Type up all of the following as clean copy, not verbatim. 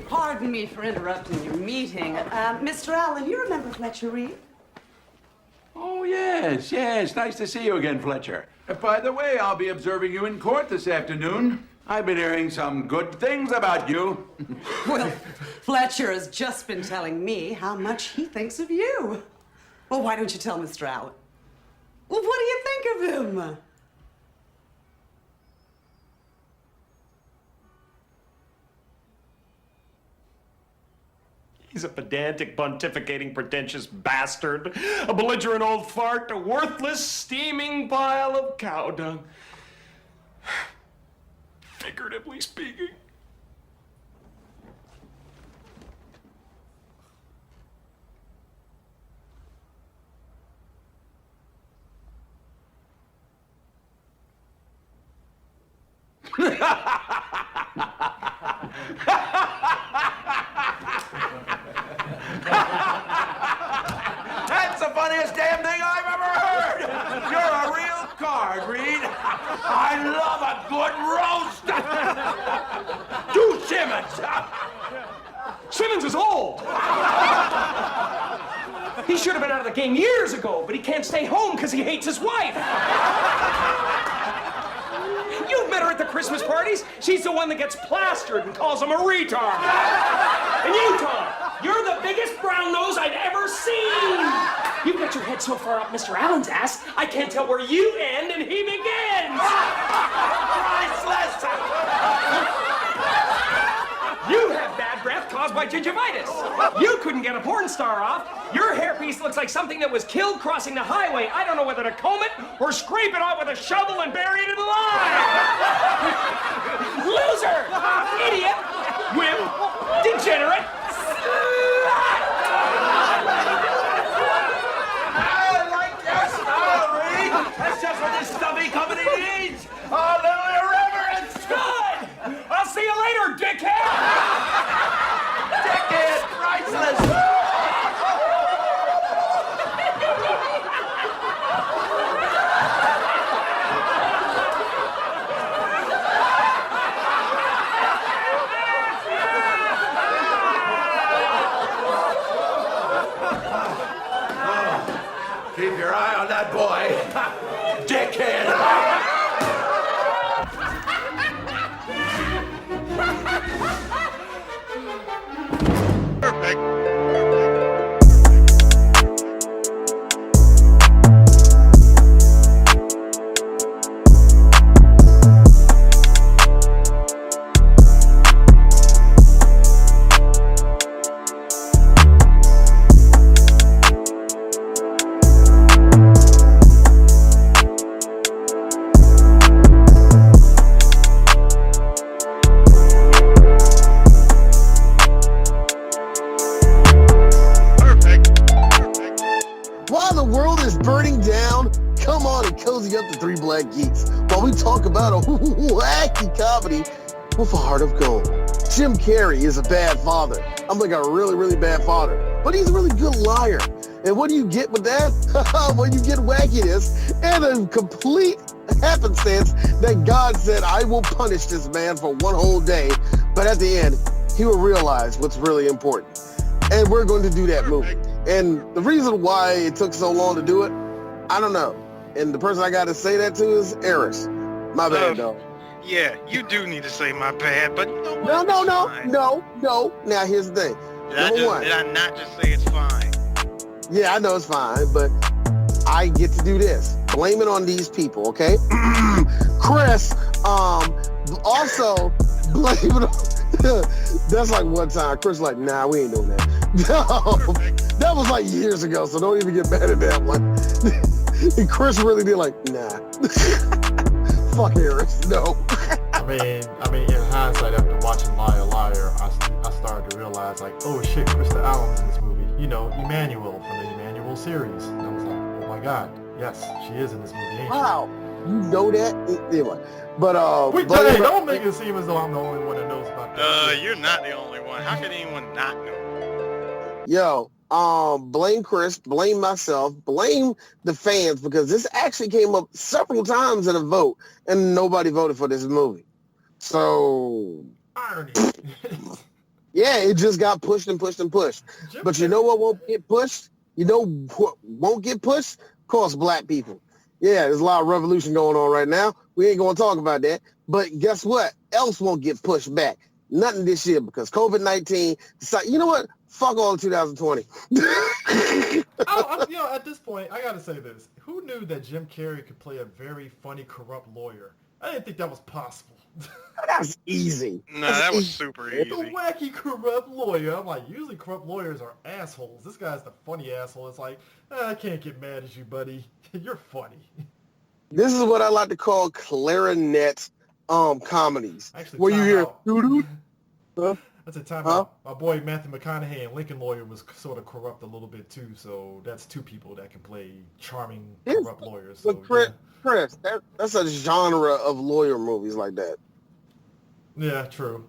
Pardon me for interrupting your meeting. Mr. Allen, you remember Fletcher Reed? Oh, yes. Nice to see you again, Fletcher. By the way, I'll be observing you in court this afternoon. I've been hearing some good things about you. Well, Fletcher has just been telling me how much he thinks of you. Well, why don't you tell Mr. Allen? Well, what do you think of him? He's a pedantic, pontificating, pretentious bastard, a belligerent old fart, a worthless, steaming pile of cow dung. Figuratively speaking. That's the funniest damn thing I've ever heard. You're a real card, Reed. I love a good roast. Do Simmons. Simmons is old! He should have been out of the game years ago, but he can't stay home because he hates his wife. You've met her at the Christmas parties. She's the one that gets plastered and calls him a retard. And you, Tom, you're the biggest brown nose I've ever seen. You've got your head so far up Mr. Allen's ass, I can't tell where you end and he begins. Priceless. You have bad breath caused by gingivitis. You couldn't get a porn star off. Your hairpiece looks like something that was killed crossing the highway. I don't know whether to comb it or scrape it off with a shovel and bury it in the line. Loser! Idiot! Wimp! Degenerate! Slut! I like your style, Reed. That's just what this stubby company needs. A little irreverence. Good! I'll see you later, dickhead! Dickhead, priceless. Keep your eye on that boy. Dickhead. Perfect. While the world is burning down, come on and cozy up to Three Black Geeks while we talk about a wacky comedy with a heart of gold. Jim Carrey is a bad father. I'm like a really, really bad father, but he's a really good liar. And what do you get with that? Well, you get wackiness and a complete happenstance that God said, I will punish this man for one whole day, but at the end, he will realize what's really important. And we're going to do that movie. And the reason why it took so long to do it, I don't know. And the person I got to say that to is Eris. My bad, though. Yeah, you do need to say my bad, but you know what? No. Now, here's the thing. Did I not just say it's fine? Yeah, I know it's fine, but I get to do this. Blame it on these people, okay? Chris, also blame it on... That's like one time. Chris like, nah, we ain't doing that. No, that was like years ago, so don't even get mad at that one. And Chris really did like, nah. Fuck Harris, no. I mean, in hindsight, after watching Liar Liar, I started to realize, like, oh shit, Krista Allen's in this movie. You know, Emmanuel from the Emmanuel series. And I was like, oh my god, yes, she is in this movie, ain't she? Wow, you know that? Anyway, but Wait, hey, don't make it seem as though I'm the only one that knows about that. You're not the only one. How could anyone not know? Yo, blame Chris, blame myself, blame the fans, because this actually came up several times in a vote, and nobody voted for this movie. So, Irony. yeah, Yeah, it just got pushed and pushed and pushed. But you know what won't get pushed? You know what won't get pushed? Of course, black people. Yeah, there's a lot of revolution going on right now. We ain't going to talk about that. But guess what? Else won't get pushed back. Nothing this year because COVID-19. You know what? Fuck all of 2020. At this point, I got to say this. Who knew that Jim Carrey could play a very funny, corrupt lawyer? I didn't think that was possible. That's easy. No, that was super easy. The wacky, corrupt lawyer. I'm like, usually corrupt lawyers are assholes. This guy's the funny asshole. It's like, I can't get mad at you, buddy. You're funny. This is what I like to call clarinet comedies. Actually, where you hear doo-doo. Huh? That's a time out. My boy Matthew McConaughey in Lincoln Lawyer was sort of corrupt a little bit too, so that's two people that can play charming, corrupt lawyers. So, but Chris, that's a genre of lawyer movies like that. Yeah, true.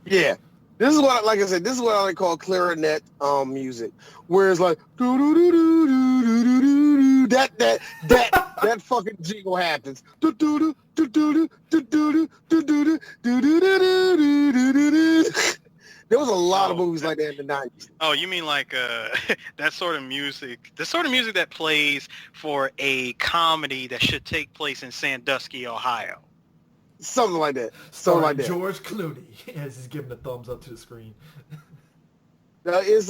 Yeah. This is what, like I said, this is what I like to call clarinet music, where it's like doo doo doo doo doo doo doo doo. That fucking jingle happens. Doo doo doo doo doo doo doo doo doo doo doo doo. There was a lot of movies like that in the 90s. Oh, you mean like that sort of music, the sort of music that plays for a comedy that should take place in Sandusky, Ohio. Something like that. George Clooney as he's giving a thumbs up to the screen. It's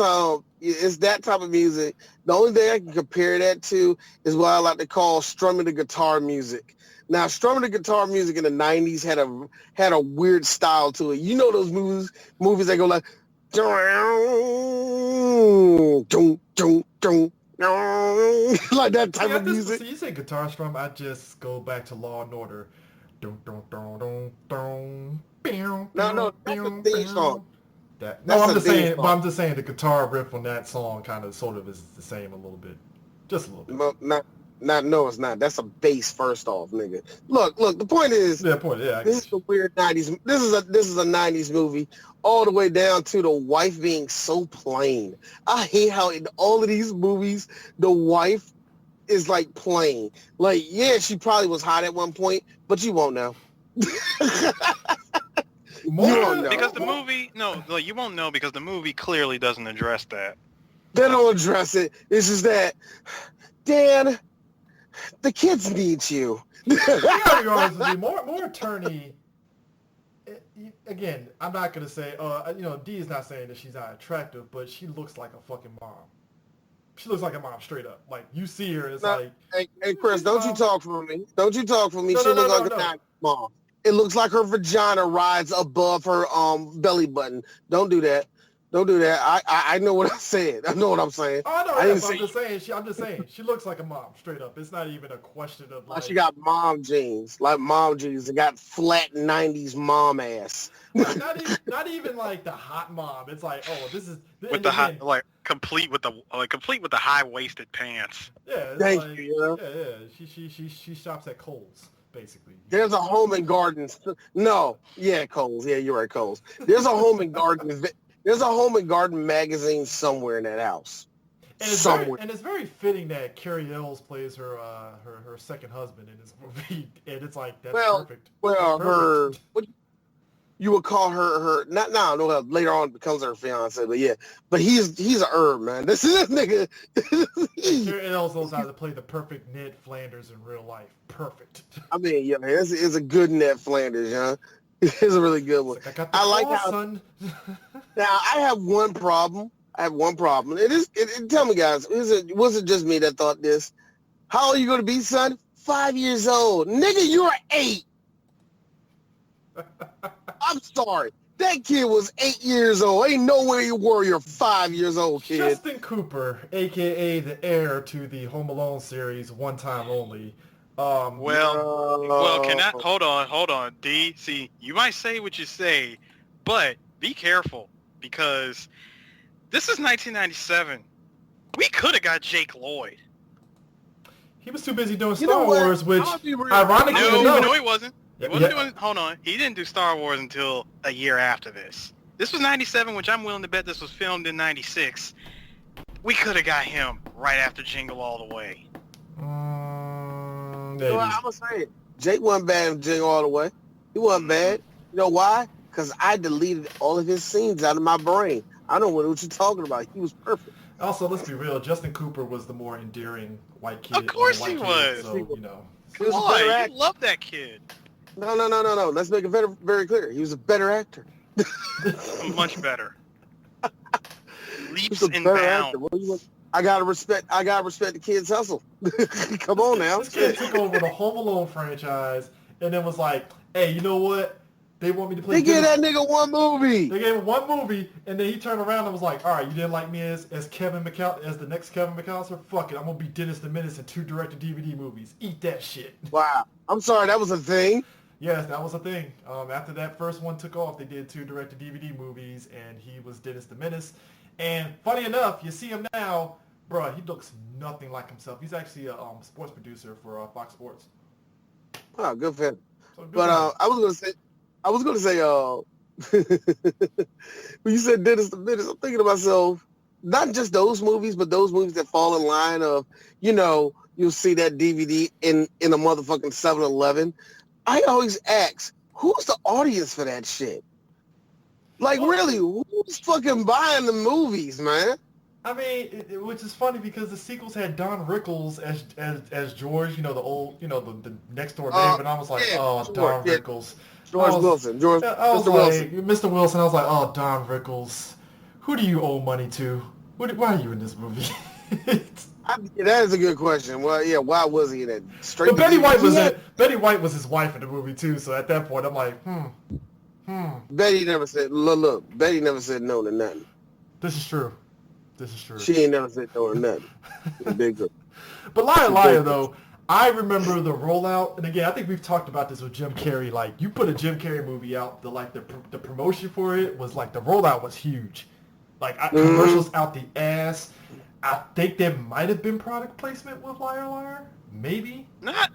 that type of music. The only thing I can compare that to is what I like to call strumming the guitar music. Now, strumming the guitar music in the 90s had a weird style to it. You know those movies that go like like that type of music. So you say guitar strum, I just go back to Law and Order. No, that's a theme song. I'm just saying the guitar riff on that song kind of sort of is the same a little bit. Just a little bit. No, it's not. That's a bass first off, nigga. Look, the point is this is a weird 90s. This is a 90s movie all the way down to the wife being so plain. I hate how in all of these movies the wife is like plain. Like, yeah, she probably was hot at one point, but you won't know. You won't know because the movie clearly doesn't address that. They don't address it. It's just that, Dan, the kids need you. I gotta be honest with you. More attorney. Again, I'm not gonna say. Dee is not saying that she's not attractive, but she looks like a fucking mom. She looks like a mom straight up. Like you see her, and it's like. Hey, Chris, don't you talk for me. Don't you talk for me. She looks like a mom. It looks like her vagina rides above her belly button. Don't do that. Don't do that. I know what I said. I know what I'm saying. Oh, no, I'm just saying. She looks like a mom, straight up. It's not even a question of like... She got mom jeans, and got flat 90s mom ass. not even like the hot mom. It's like, this is... With the hot, complete with the high-waisted pants. Yeah, Thank you. Yeah. She shops at Kohl's. Basically, there's a home and garden. No, yeah, Kohl's. Yeah, you're right, Kohl's. There's a home and garden. There's a home and garden magazine somewhere in that house. And it's very fitting that Carrie Ells plays her second husband in this movie, and it's like that's perfect. Well, perfect. You would call her not now. No, later on becomes her fiance. But yeah, but he's a herb, man. This nigga. Carrie Ells knows how to play the perfect Ned Flanders in real life. Perfect. I mean, yeah, man, it's a good Ned Flanders, huh? It's a really good one. I like how. Son. Now I have one problem. Tell me, guys, was it just me that thought this? How old are you going to be, son? 5 years old, nigga. You're 8. I'm sorry. That kid was 8 years old. Ain't no way you were your 5 years old kid. Justin Cooper, a.k.a. the heir to the Home Alone series, One Time Only. Can I... Hold on, D. See, you might say what you say, but be careful, because this is 1997. We could have got Jake Lloyd. He was too busy doing Star Wars, which, ironically enough... No, he wasn't. Hold on. He didn't do Star Wars until a year after this. This was 97, which I'm willing to bet this was filmed in 96. We could have got him right after Jingle All the Way. I'm going to say it. Jake wasn't bad in Jingle All the Way. He wasn't bad. You know why? because I deleted all of his scenes out of my brain. I don't know what you're talking about. He was perfect. Also, let's be real. Justin Cooper was the more endearing white kid. Of course he was. So, you know. He was Come a better on, actor. you love that kid. No. Let's make it very, very clear. He was a better actor. Much better. He Leaps was a and better bounds. actor. What do you want? I gotta respect the kid's hustle. Come on now. This kid took over the Home Alone franchise and then was like, hey, you know what? They want me to play. They gave that nigga one movie. They gave him one movie, and then he turned around and was like, all right, you didn't like me as Kevin McAllister, as the next Kevin McAllister? Fuck it, I'm going to be Dennis the Menace in 2 direct-to-DVD movies. Eat that shit. Wow. I'm sorry, that was a thing. Yes, that was a thing. After that first one took off, they did 2 direct-to-DVD movies, and he was Dennis the Menace. And funny enough, you see him now, bro, he looks nothing like himself. He's actually a sports producer for Fox Sports. Oh, good for him. So good But guy. I was gonna say, when you said Dennis the Menace, I'm thinking to myself, not just those movies, but those movies that fall in line of, you know, you'll see that DVD in a motherfucking 7-Eleven. I always ask, who's the audience for that shit? Like, really, who's fucking buying the movies, man? I mean, which is funny because the sequels had Don Rickles as George, you know, the old, you know, the next door neighbor, and I was like, yeah, oh, sure, Don yeah. Rickles. George Wilson. I was Mr. Mr. like, Wilson. Mr. Wilson, I was like, oh, Don Rickles. Who do you owe money to? Why are you in this movie? That is a good question. Well, yeah, why was he in it? Straight But Betty to White was DVD? Betty White was his wife in the movie too, so at that point I'm like, Betty never said, look, Betty never said no to nothing. this is true. She ain't never said no to nothing. Big girl. But Liar, though, I remember the rollout, and again, I think we've talked about this with Jim Carrey. Like, you put a Jim Carrey movie out, the promotion for it was like, the rollout was huge. Like, commercials out the ass. I think there might have been product placement with Liar. Maybe. Not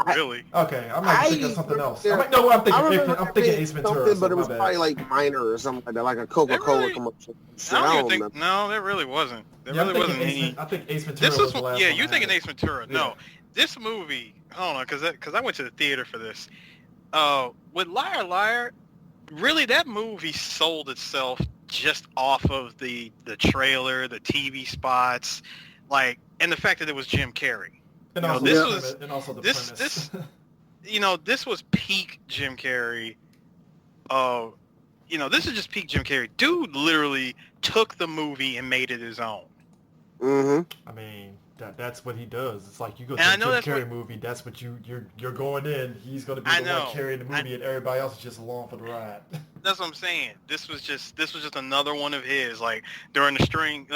really. Okay, I might think of something else. I'm I thinking remember Ace Ventura. something, but it was my bad. probably like minor or something like that, like a Coca-Cola really- commercial. Shit, I don't even know. think. No, there really wasn't. There Yeah, really wasn't any. I think Ace Ventura This was is the last yeah. one You're I thinking had. Ace Ventura. Yeah. No, this movie. I don't know, because I went to the theater for this. With Liar, really that movie sold itself just off of the trailer, the TV spots, like, and the fact that it was Jim Carrey. And You know, also this the was- premise, and also the this- premise. This was peak Jim Carrey. This is just peak Jim Carrey. Dude literally took the movie and made it his own. Mm-hmm. I mean, that's what he does. It's like you go to And I a know Jim that's Carrey what- movie. That's what you're going in. He's going to be I the know. one carrying the movie, and everybody else is just along for the ride. That's what I'm saying. This was just another one of his. Like during his string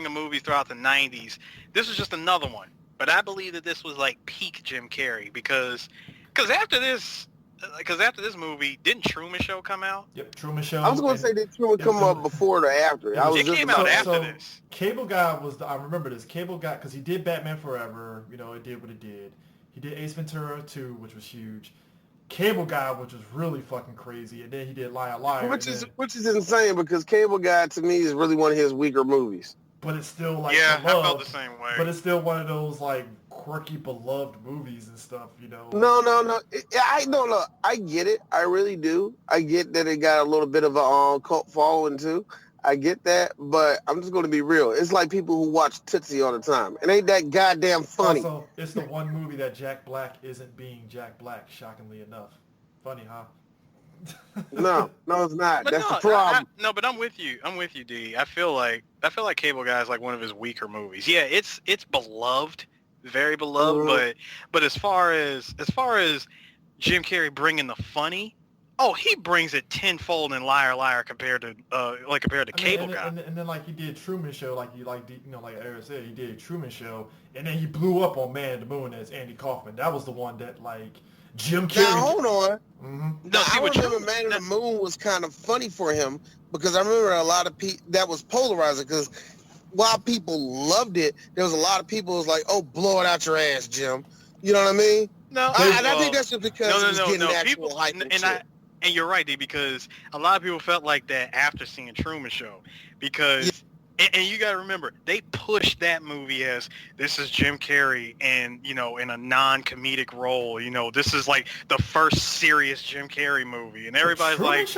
of movies throughout the '90s, this was just another one. But I believe that this was like peak Jim Carrey because after this movie, didn't Truman Show come out? Yep, Truman Show. I was going to say that Truman come up before or after. I was It just came about out to- after this. Cable Guy was I remember this. Cable Guy, because he did Batman Forever. You know, it did what it did. He did Ace Ventura 2, which was huge. Cable Guy, which was really fucking crazy, and then he did Liar. Which and is then- insane because Cable Guy to me is really one of his weaker movies. but it's still like Yeah, I beloved, felt the same way. But it's still one of those like quirky, beloved movies and stuff. You know. No. I get it. I really do. I get that it got a little bit of a cult following too. I get that, but I'm just going to be real. It's like people who watch Tootsie all the time. It ain't that goddamn funny. Also, it's the one movie that Jack Black isn't being Jack Black. Shockingly enough, funny, huh? No, it's not. But That's no, the problem. but I'm with you. D. I feel like Cable Guy is like one of his weaker movies. Yeah, it's beloved, very beloved. Mhm. But as far as Jim Carrey bringing the funny, he brings it tenfold in Liar compared to Cable Guy. And then like he did Truman Show, like Eric said, he did Truman Show, and then he blew up on Man in the Moon as Andy Kaufman. That was the one that like Jim Carrey. Now, hold on. Mhm. No, I remember Man in the Moon was kind of funny for him because I remember a lot of people that was polarizing because while people loved it, there was a lot of people who was like, "Oh, blow it out your ass, Jim." You know what I mean? No, And I think that's just because it was getting actual people, hype and shit. and you're right, D, because a lot of people felt like that after seeing Truman Show, because And you got to remember, they pushed that movie as this is Jim Carrey and, you know, in a non-comedic role. You know, this is like the first serious Jim Carrey movie. And everybody's like,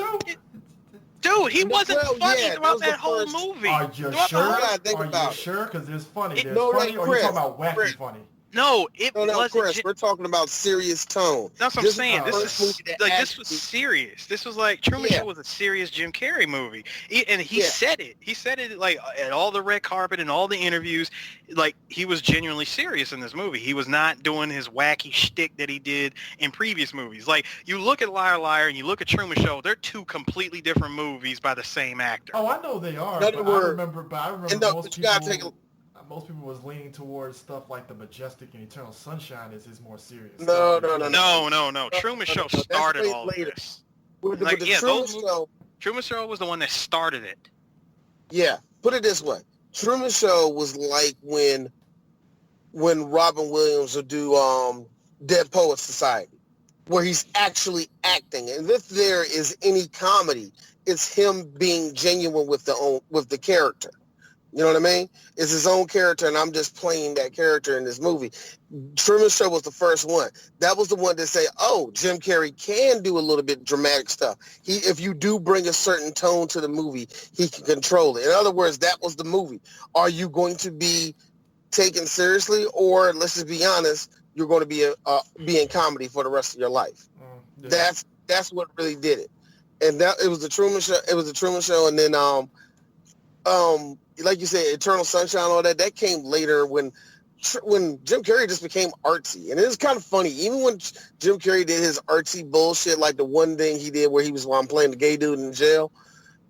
dude, he wasn't funny throughout that whole movie. Are you sure? Are you sure? Because there's funny. There's funny, or you're talking about wacky funny? No, it wasn't. Chris, we're talking about serious tone. That's what I'm saying. This was serious. This was like Truman Show was a serious Jim Carrey movie, and he said it. He said it like at all the red carpet and all the interviews. Like he was genuinely serious in this movie. He was not doing his wacky shtick that he did in previous movies. Like you look at Liar Liar and you look at Truman Show. They're two completely different movies by the same actor. Oh, I know they are. But I remember most people was leaning towards stuff like The Majestic and Eternal Sunshine is more serious. No. Truman Show started all of this. Truman Show was the one that started it. Yeah, put it this way. Truman Show was like when Robin Williams would do Dead Poets Society, where he's actually acting. And if there is any comedy, it's him being genuine with the character. You know what I mean? It's his own character, and I'm just playing that character in this movie. Truman Show was the first one. That was the one that say, oh, Jim Carrey can do a little bit dramatic stuff. If you do bring a certain tone to the movie, he can control it. In other words, that was the movie. Are you going to be taken seriously, or let's just be honest, you're going to be in comedy for the rest of your life? That's what really did it. And it was the Truman Show. It was the Truman Show, and then like you said, Eternal Sunshine, all that came later when Jim Carrey just became artsy. And it was kind of funny. Even when Jim Carrey did his artsy bullshit, like the one thing he did where he was playing the gay dude in jail.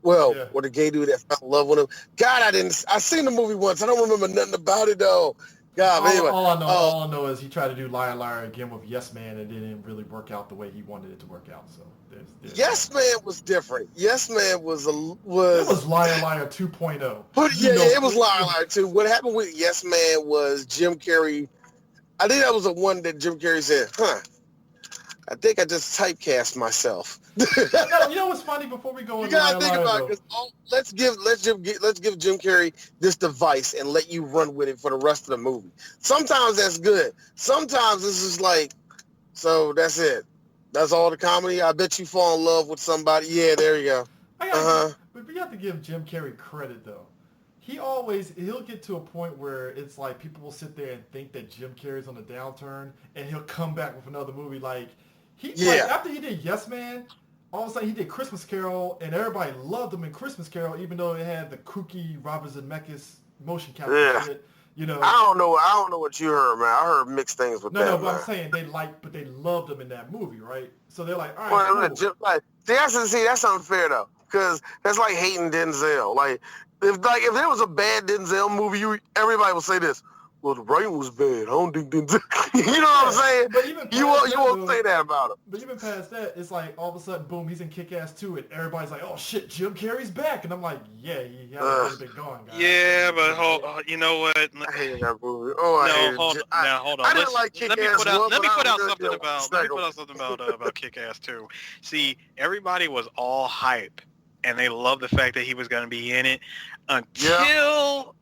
Or the gay dude that fell in love with him. God, I seen the movie once. I don't remember nothing about it, though. God, anyway. All I know is he tried to do Liar Liar again with Yes Man, and it didn't really work out the way he wanted it to work out. So Yes Man was different. Yes Man was it was Liar Liar 2.0. But it was Liar Liar 2. What happened with Yes Man was Jim Carrey. I think that was the one that Jim Carrey said, I think I just typecast myself. You know what's funny? Before we go, you gotta think about it. Let's give Jim Carrey this device and let you run with it for the rest of the movie. Sometimes that's good. Sometimes this is like, so that's it. That's all the comedy. I bet you fall in love with somebody. Yeah, there you go. But we have to give Jim Carrey credit though. He'll get to a point where it's like people will sit there and think that Jim Carrey's on a downturn, and he'll come back with another movie like. After he did Yes Man, all of a sudden he did Christmas Carol, and everybody loved him in Christmas Carol, even though it had the kooky Robert Zemeckis motion capture shit. You know, I don't know what you heard, man. I heard mixed things with that. No, but I'm saying they loved him in that movie, right? So they're like, all right, cool. That's unfair though, because that's like hating Denzel. Like if there was a bad Denzel movie, everybody would say this. Well, the writing was bad. I don't think Denzel. You know what I'm saying? But even you won't say that about him. But even past that, it's like all of a sudden, boom, he's in Kick-Ass 2, and everybody's like, oh shit, Jim Carrey's back, and I'm like, yeah, he hasn't really been going, guys. Yeah, but you know what? I hate that movie. Hold on. I didn't like Kick-Ass 1. Let me put out something about Kick-Ass 2. See, everybody was all hype, and they loved the fact that he was going to be in it until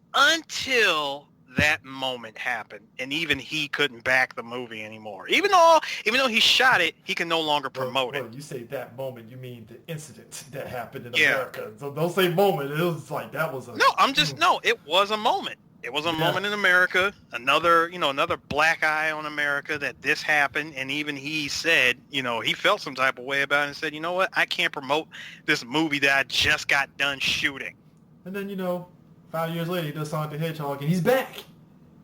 that moment happened, and even he couldn't back the movie anymore. Even though he shot it, he can no longer promote it. You say that moment, you mean the incident that happened in America. So don't say moment. It was like that was a it was a moment. It was a moment in America. Another black eye on America that this happened, and even he said, he felt some type of way about it and said, you know what, I can't promote this movie that I just got done shooting. And then 5 years later, he does Sonic the Hedgehog, and he's back.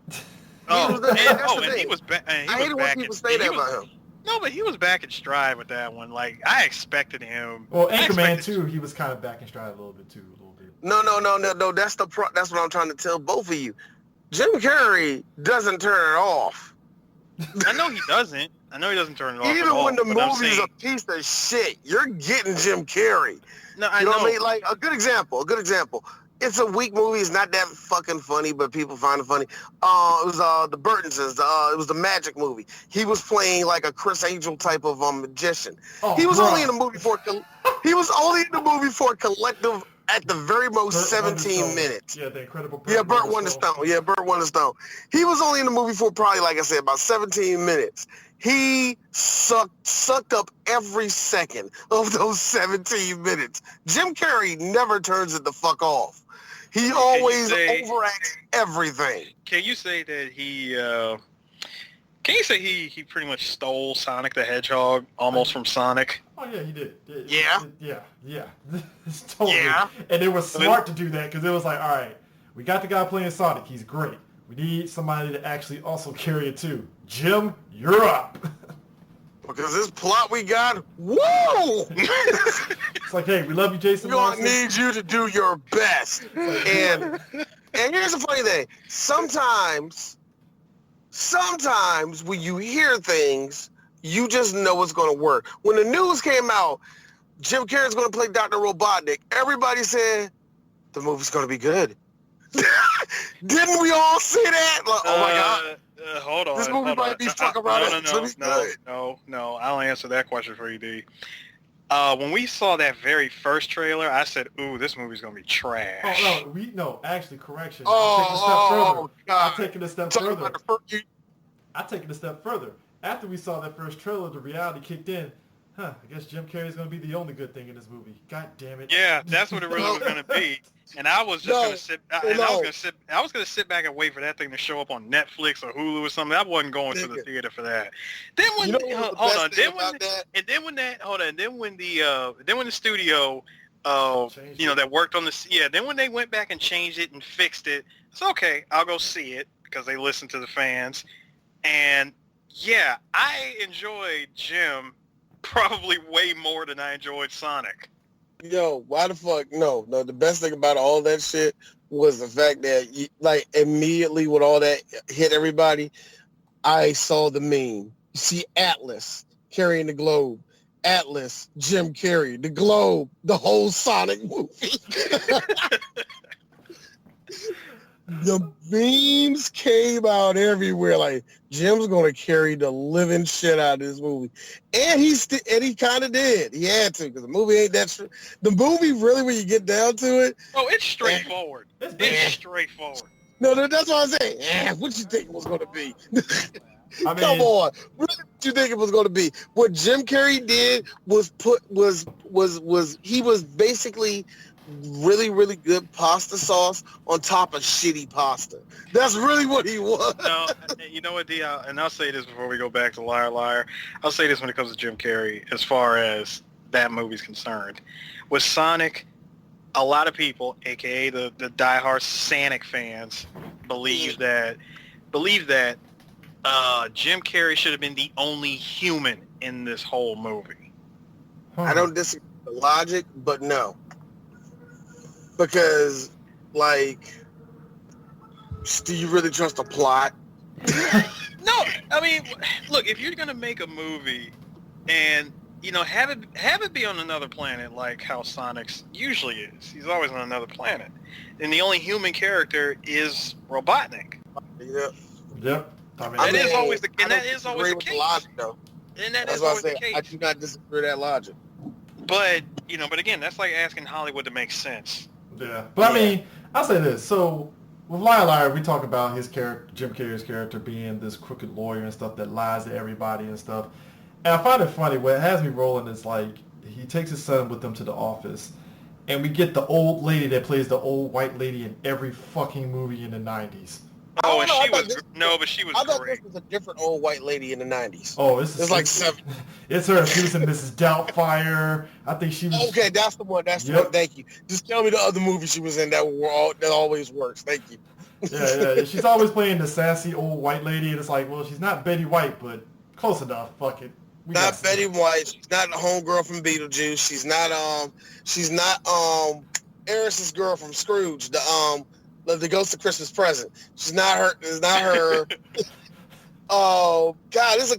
He was back. I hate it when people say that about him. No, but he was back in stride with that one. Like, I expected him. Well, Anchorman 2, he was kind of back in stride a little bit, too. No. That's what I'm trying to tell both of you. Jim Carrey doesn't turn it off. I know he doesn't. Turn it off. Even when the movie's a piece of shit, you're getting Jim Carrey. No, I know. What I mean? Like, a good example. It's a weak movie. It's not that fucking funny, but people find it funny. It was the Burtonsons. It was the Magic movie. He was playing like a Chris Angel type of magician. He was only in the movie for collective at the very most Burt 17 Wonderstone. minutes. Yeah, the incredible Burt Yeah, Burt Wonderstone. Yeah, Burt Wonderstone. He was only in the movie for probably, like I said, about 17 minutes. He sucked up every second of those 17 minutes. Jim Carrey never turns it the fuck off. He always overacts everything. Can you say that he? Can you say he pretty much stole Sonic the Hedgehog almost from Sonic? Oh yeah, he did. Yeah. Yeah. It's totally. Yeah. And it was smart to do that because it was like, all right, we got the guy playing Sonic. He's great. We need somebody to actually also carry it too. Jim, you're up. Because this plot we got, woo! It's like, hey, we love you, Jason. We're gonna need you to do your best. And here's the funny thing. Sometimes when you hear things, you just know it's gonna work. When the news came out, Jim Carrey's gonna play Dr. Robotnik, everybody said the movie's gonna be good. Didn't we all say that? Like, oh my God. Hold on. This movie might be fuck around. No. I'll answer that question for you, D. When we saw that very first trailer, I said, "Ooh, this movie's gonna be trash." No, actually, correction. God. I'm taking a step Talking further. about the I'm taking a step further. After we saw that first trailer, the reality kicked in. I guess Jim Carrey's gonna be the only good thing in this movie. God damn it. Yeah, that's what it really was gonna be. And I was just gonna sit. I was gonna sit back and wait for that thing to show up on Netflix or Hulu or something. I wasn't going to the theater for that. Then when then when the studio that worked on this then when they went back and changed it and fixed it, it's okay. I'll go see it because they listened to the fans. And yeah, I enjoyed Jim probably way more than I enjoyed Sonic. Yo, why the fuck? No. The best thing about all that shit was the fact that, immediately when all that hit everybody, I saw the meme. You see Atlas carrying the globe. Atlas, Jim Carrey, the globe, the whole Sonic movie. The memes came out everywhere. Like, Jim's gonna carry the living shit out of this movie, and he kind of did. He had to, because the movie ain't that. The movie really, when you get down to it, it's straightforward. It's straightforward. No, that's what I'm saying. What you think it was gonna be? I mean, come on, what did you think it was gonna be? What Jim Carrey did was he was basically really, really good pasta sauce on top of shitty pasta. That's really what he was. No, you know what, D? And I'll say this before we go back to Liar Liar. I'll say this when it comes to Jim Carrey, as far as that movie's concerned. With Sonic, a lot of people, aka the diehard Sonic fans, believe that Jim Carrey should have been the only human in this whole movie. I don't disagree with the logic, but no. Because, do you really trust the plot? No, I mean, look, if you're gonna make a movie and have it be on another planet, like how Sonic's usually is. He's always on another planet, and the only human character is Robotnik. Yep. That is always the case. Logic, though. And that is always the case. I do not disagree with that logic. But again, that's like asking Hollywood to make sense. Yeah, but I mean, I'll say this. So with Liar Liar, we talk about his character, Jim Carrey's character, being this crooked lawyer and stuff that lies to everybody and stuff. And I find it funny. What has me rolling is he takes his son with him to the office, and we get the old lady that plays the old white lady in every fucking movie in the 90s. Oh, and she was I thought great. this was a different old white lady in the 90s. Oh, it's like seven. It's her. She was in Mrs. Doubtfire. I think she was. Okay, that's the one. That's the one. Thank you. Just tell me the other movie she was in that always works. Thank you. Yeah. She's always playing the sassy old white lady, and it's like, well, she's not Betty White, but close enough. Fuck it. Not Betty White. She's not the homegirl from Beetlejuice. She's not Eris's girl from Scrooge. The Ghost of Christmas Present. She's not her. It's not her. Oh God! It's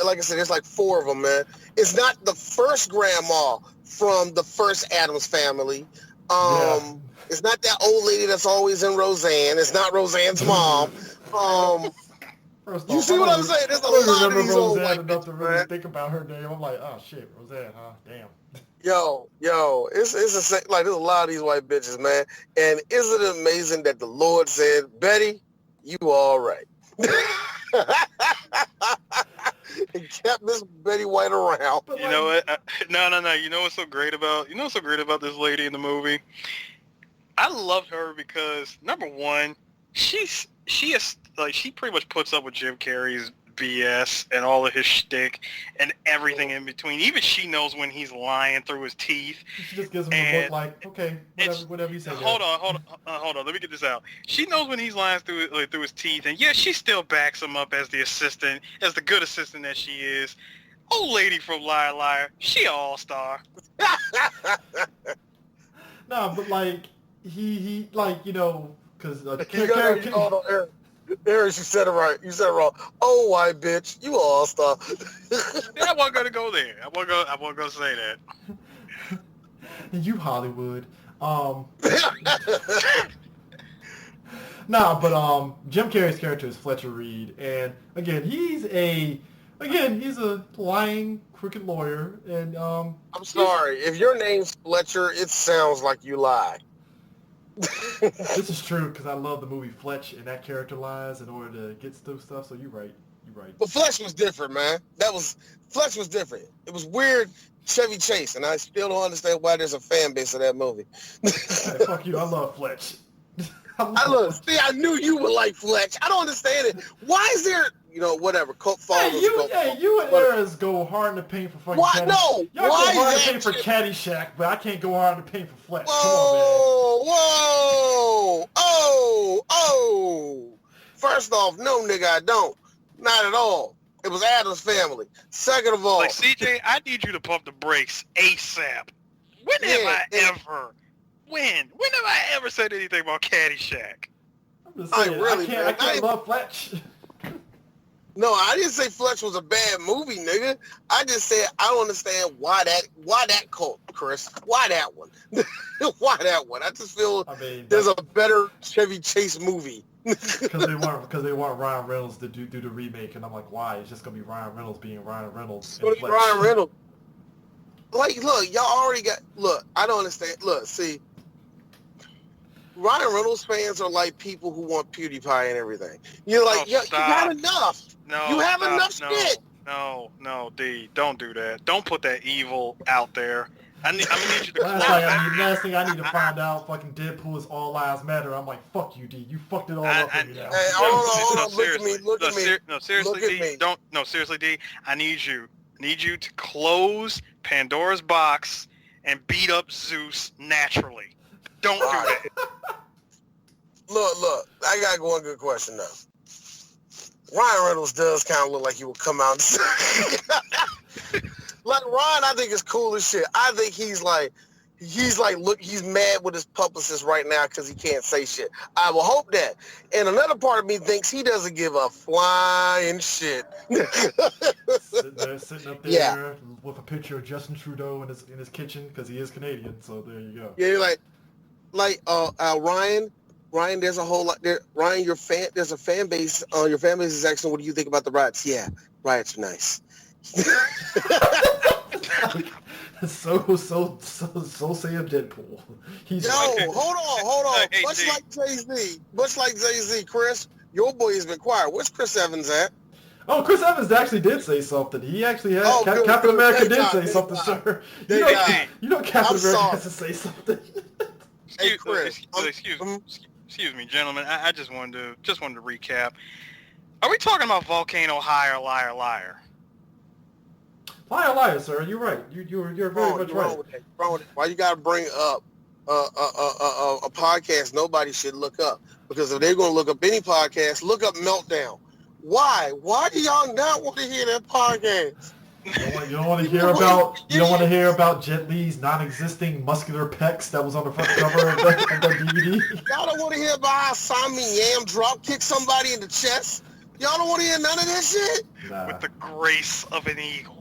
like I said. It's like four of them, man. It's not the first grandma from the first Addams Family. It's not that old lady that's always in Roseanne. It's not Roseanne's mom. You see what I'm saying? There's a lot of these old white enough to really man. think about her name. I'm like, oh shit, Roseanne, huh? Damn. Yo, it's like there's a lot of these white bitches, man. And isn't it amazing that the Lord said, Betty, you all right. He kept Miss Betty White around. You know what? No. You know what's so great about this lady in the movie? I love her because number one, she pretty much puts up with Jim Carrey's BS and all of his shtick and everything in between. Even she knows when he's lying through his teeth. She just gives him a look like, okay, whatever you say. Hold on. Let me get this out. She knows when he's lying through his teeth, and she still backs him up as the assistant, as the good assistant that she is. Old lady from Liar Liar, she an all-star. No, but like he like because Aaron, you said it right. You said it wrong. Oh, white bitch, you all-star. I wasn't gonna go there. I wasn't gonna say that. You Hollywood. Nah, but Jim Carrey's character is Fletcher Reed, and again he's a lying, crooked lawyer, and I'm sorry, if your name's Fletcher, it sounds like you lie. This is true because I love the movie Fletch, and that character lies in order to get through stuff. So you're right. But Fletch was different, man. Fletch was different. It was weird. Chevy Chase, and I still don't understand why there's a fan base of that movie. Hey, fuck you! I love Fletch. See, I knew you would like Fletch. I don't understand it. Why is there, whatever, cult followers? You and Eras go hard in the paint for fucking Caddyshack. No, y'all why go hard in the paint for Caddyshack, but I can't go hard in the paint for Fletch. Come on, Whoa. First off, no, nigga, I don't. Not at all. It was Adam's family. Second of all, like CJ, I need you to pump the brakes ASAP. When have I ever said anything about Caddyshack? I'm just saying, I can't love Fletch. No, I didn't say Fletch was a bad movie, nigga. I just said I don't understand why that cult, Chris. Why that one? Why that one? I just feel there's a better Chevy Chase movie. Because they want Ryan Reynolds to do the remake, and I'm like, why? It's just gonna be Ryan Reynolds being Ryan Reynolds. It's gonna be Ryan Reynolds. Like, look, y'all already got. Look, I don't understand. Look, see, Ryan Reynolds fans are like people who want PewDiePie and everything. You're like, you got enough. No, you have enough shit. No, D, don't do that. Don't put that evil out there. I need you to. Last thing I need to find out, fucking Deadpool is all lives matter. I'm like, fuck you, D. You fucked it all up for me now. Hey, hold on. Look at me. No, seriously, D. Don't. No, seriously, D. I need you to close Pandora's box and beat up Zeus naturally. Don't do that. Look. I got one good question though. Ryan Reynolds does kind of look like he would come out and say, like Ryan, I think is cool as shit. I think he's mad with his publicist right now because he can't say shit. I will hope that. And another part of me thinks he doesn't give a flying shit. Sitting up there with a picture of Justin Trudeau in his kitchen because he is Canadian. So there you go. Yeah, Ryan, there's a whole lot there. Ryan, there's a fan base. Your fan base is asking, what do you think about the riots? Yeah, riots are nice. so Sam Deadpool. Hold on. Hey, much like Jay-Z, Chris, your boy has been quiet. Where's Chris Evans at? Oh, Chris Evans actually did say something. He actually had Captain America did say something, sir. You know Captain America has to say something. Hey, Chris. Excuse me, gentlemen. I just wanted to recap. Are we talking about Volcano High or Liar Liar? Liar, sir. You're right. You're very much right. Why you gotta bring up a podcast nobody should look up? Because if they're gonna look up any podcast, look up Meltdown. Why? Why do y'all not want to hear that podcast? You don't want to hear about Jet Li's non-existing muscular pecs that was on the front cover of that DVD. Y'all don't want to hear about how Simon Yam drop kicked somebody in the chest. Y'all don't want to hear none of that shit. Nah. With the grace of an eagle.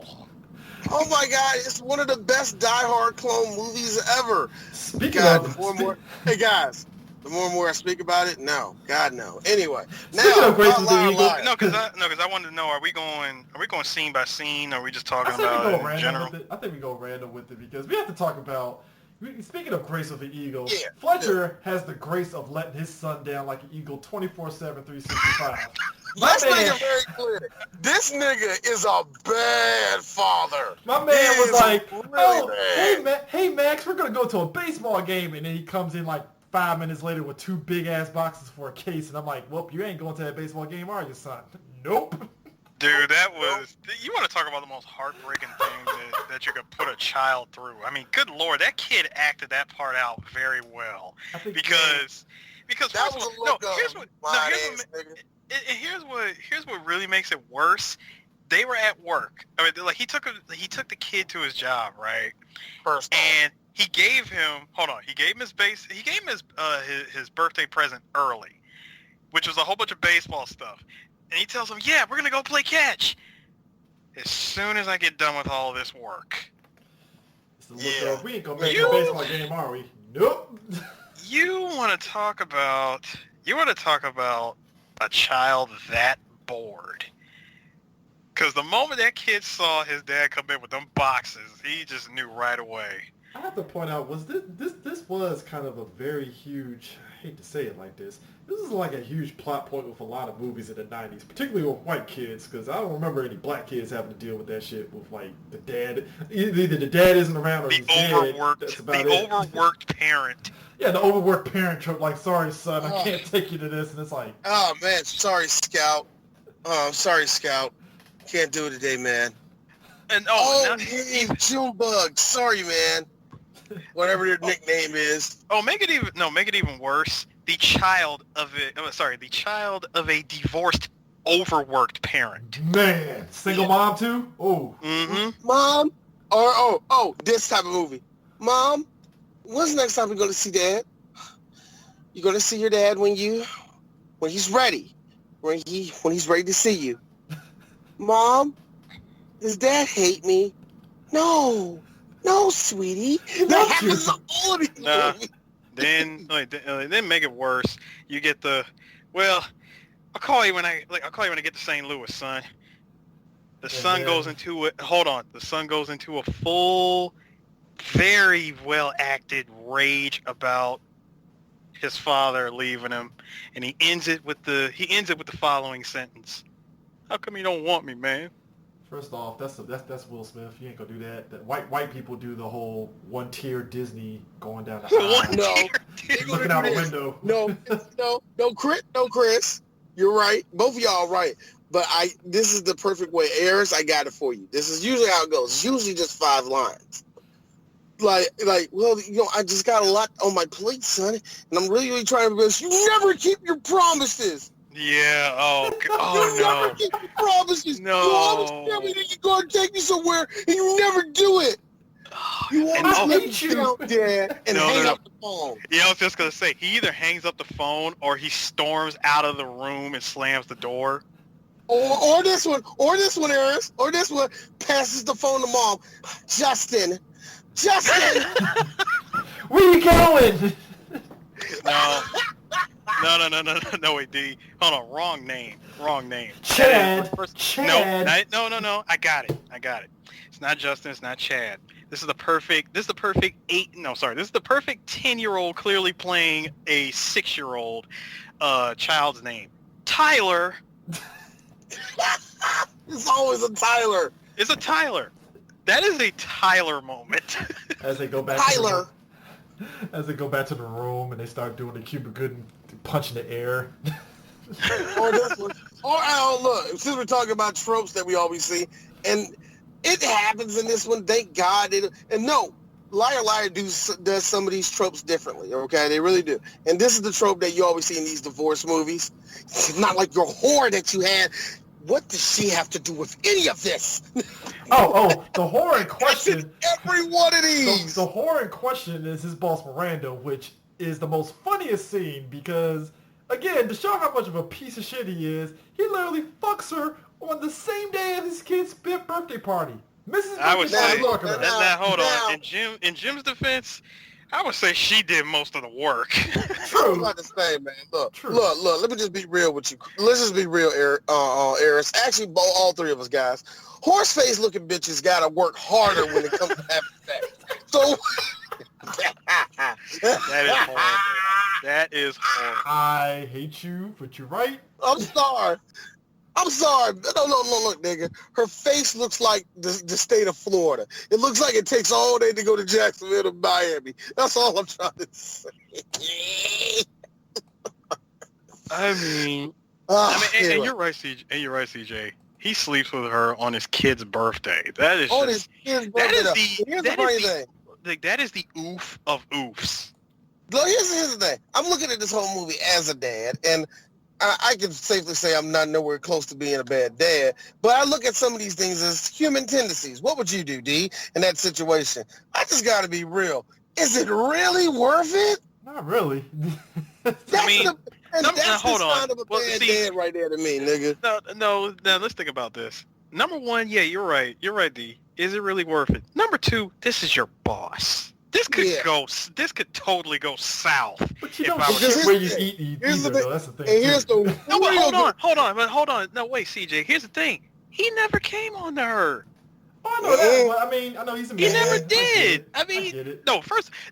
Oh my God! It's one of the best Die Hard clone movies ever. Speaking Hey guys, The more and more I speak about it, no. God, no. Anyway, Speaking now, of Grayson about Liar, the Eagle, Liar. No, because I wanted to know, are we going scene by scene, or are we just talking I think we about go it in random general? with it. I think we go random with it because we have to talk about. Speaking of grace of the eagle, Yeah, Fletcher has the grace of letting his son down like an eagle 24/7, 365. Let's make it very clear. This nigga is a bad father. My He man was is like, really oh, bad. hey Max, we're gonna go to a baseball game, and then he comes in like 5 minutes later with 2 big ass boxes for a case, and I'm like, well, you ain't going to that baseball game, are you, son? Nope. Dude, that was... You want to talk about the most heartbreaking thing that you could put a child through. I mean, good Lord, that kid acted that part out very well. I think Because That was a look up. Here's what really makes it worse. They were at work. I mean, like he took the kid to his job, right? First off. And he gave him his birthday present early, which was a whole bunch of baseball stuff. And he tells him, "Yeah, we're gonna go play catch as soon as I get done with all this work." Yeah. We ain't gonna make a baseball game, are we? Nope. You want to talk about a child that bored? Because the moment that kid saw his dad come in with them boxes, he just knew right away. I have to point out, this was kind of a very huge, I hate to say it like this is like a huge plot point with a lot of movies in the 90s, particularly with white kids, because I don't remember any black kids having to deal with that shit with like the dad. Either the dad isn't around or he's dead. That's about it. Overworked parent. Yeah, the overworked parent trope, like, sorry son, I can't take you to this, and it's like... Oh, man, sorry, Scout. Sorry, Scout. Can't do it today, man. And hey, Junebug. Sorry, man. Whatever their nickname is. make it even worse. The child of a divorced, overworked parent. Man, single mom too? Oh. Mm-hmm. Mom? This type of movie. Mom, when's the next time we're going to see Dad? You're going to see your dad when he's ready. When he's ready to see you. Mom, does Dad hate me? No, sweetie. That happens to all of these movies. Then make it worse. You get I'll call you when I get to St. Louis, son. The son goes into a full, very well acted rage about his father leaving him, and he ends it with the following sentence: "How come you don't want me, man?" First off, that's Will Smith. You ain't gonna do that. White people do the whole one-tier Disney going down the aisle. No, looking out the window. No, Chris. You're right. Both of y'all are right. But this is the perfect way. Eris, I got it for you. This is usually how it goes. It's usually just 5 lines. Well, I just got a lot on my plate, son, and I'm really, really trying to be. You never keep your promises. Yeah. You never keep your promises. No. You always tell me that you're going to take me somewhere, and you never do it. You always let me down, Dad, and hang up the phone. Yeah, I was just gonna say he either hangs up the phone or he storms out of the room and slams the door. Or this one, Eris, or this one passes the phone to Mom. Justin. Where you going? No, wait, D. Hold on, wrong name. Chad. No. I got it. It's not Justin. It's not Chad. This is the perfect 10-year-old clearly playing a 6-year-old child's name. Tyler. It's always a Tyler. It's a Tyler. That is a Tyler moment. As they go back Tyler. As they go back to the room and they start doing the Cuba Gooding punch in the air. Or this one. Look, since we're talking about tropes that we always see, and it happens in this one, thank God. Liar Liar does some of these tropes differently, okay? They really do. And this is the trope that you always see in these divorce movies. It's not like your whore that you had. What does she have to do with any of this? The whore in question. Every one of these. The whore in question is his boss Miranda, which is the most funniest scene because, again, to show how much of a piece of shit he is, he literally fucks her on the same day of his kid's birthday party. I would say, hold on. In Jim's defense, I would say she did most of the work. I was about to say, man. Look. Let me just be real with you. Let's just be real, Eris. Actually, all three of us guys. Horse-face looking bitches gotta work harder when it comes to having sex. So That is horrible. That is horrible. I hate you, but you're right. I'm sorry. No, look, nigga. Her face looks like the state of Florida. It looks like it takes all day to go to Jacksonville to Miami. That's all I'm trying to say. And you're right, CJ. And you're right, CJ. He sleeps with her on his kid's birthday. That is On just, his kid's birthday. Here's the funny thing. that is the oof of oofs. Look, here's the thing. I'm looking at this whole movie as a dad, and I can safely say I'm not nowhere close to being a bad dad, but I look at some of these things as human tendencies. What would you do, D, in that situation? I just got to be real. Is it really worth it? Not really. That's hold on. sign of a bad dad right there to me, nigga. No, let's think about this. Number one, yeah, you're right. You're right, D. Is it really worth it? Number two, this is your boss. This could totally go south. But you don't shit where you eat either, though. That's the thing. And here's the hold on. No, wait, CJ. Here's the thing. He never came on to her. Oh, I know that, but I know he's a man. He never did. I get it.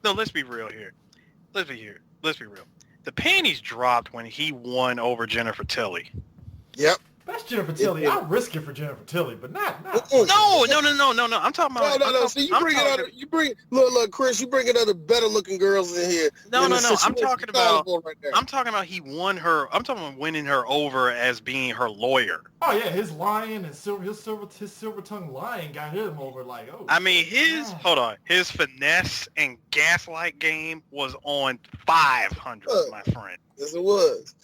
Let's be real here. Let's be real. The panties dropped when he won over Jennifer Tilly. Yep. That's Jennifer Tilly. I'll risk it for Jennifer Tilly, but not. No. I'm talking about. No. So look, Chris, you bring other better looking girls in here. No. I'm talking about. I'm talking about he won her. I'm talking about winning her over as being her lawyer. Oh yeah, his lying and his silver tongue lying got him over like oh. I mean his finesse and gaslight game was on 500, my friend. Yes, it was.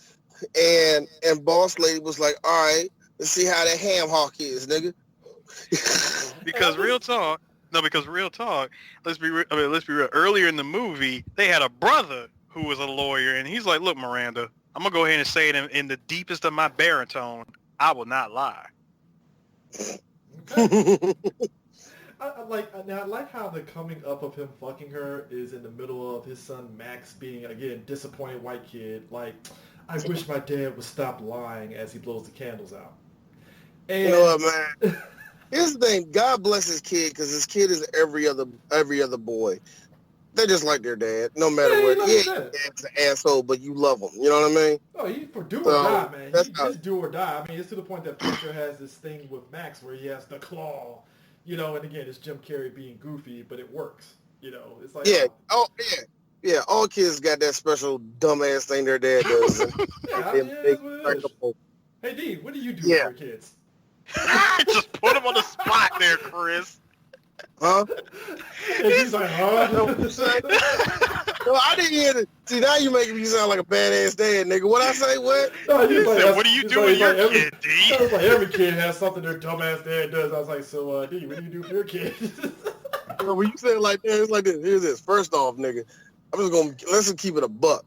And Boss Lady was like, all right, let's see how that ham hock is, nigga. Because real talk, let's be real. Earlier in the movie, they had a brother who was a lawyer, and he's like, look, Miranda, I'm going to go ahead and say it in the deepest of my baritone, I will not lie. Okay. I like how the coming up of him fucking her is in the middle of his son Max being, again, disappointed white kid. Like, I wish my dad would stop lying as he blows the candles out. And you know what, man? Here's the thing. God bless his kid, because his kid is every other boy. They just like their dad, no matter what. Yeah, dad's an asshole, but you love him. You know what I mean? Oh, he's for do or die, man. He's just do or die. I mean, it's to the point that Fisher has this thing with Max where he has the claw. You know, and again, it's Jim Carrey being goofy, but it works. You know, it's like yeah. All kids got that special dumbass thing their dad does. Hey D, what do you do with your kids? Just put them on the spot there, Chris. Huh? And he's like, huh? No, I didn't hear it. See, now you making me sound like a badass dad, nigga. What I say? What? No, he said, what do you do with your kid, D? I was like, every kid has something their dumbass dad does. I was like, so, D, what do you do for your kid? When you say it like that, it's like this. Here's this. First off, nigga, let's just keep it a buck.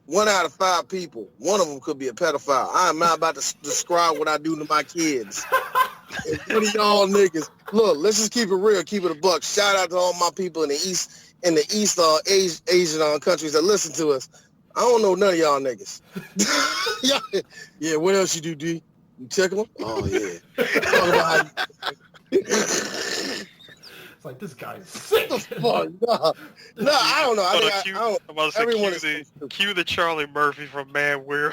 1 out of 5 people, one of them could be a pedophile. I'm not about to describe what I do to my kids. And one of y'all niggas, look, let's just keep it real, keep it a buck. Shout out to all my people in the East Asian countries that listen to us. I don't know none of y'all niggas. Yeah, what else you do, D? You tickle them? Oh, yeah. It's like, this guy's sick. No, I don't know. Cue the Charlie Murphy from Man Real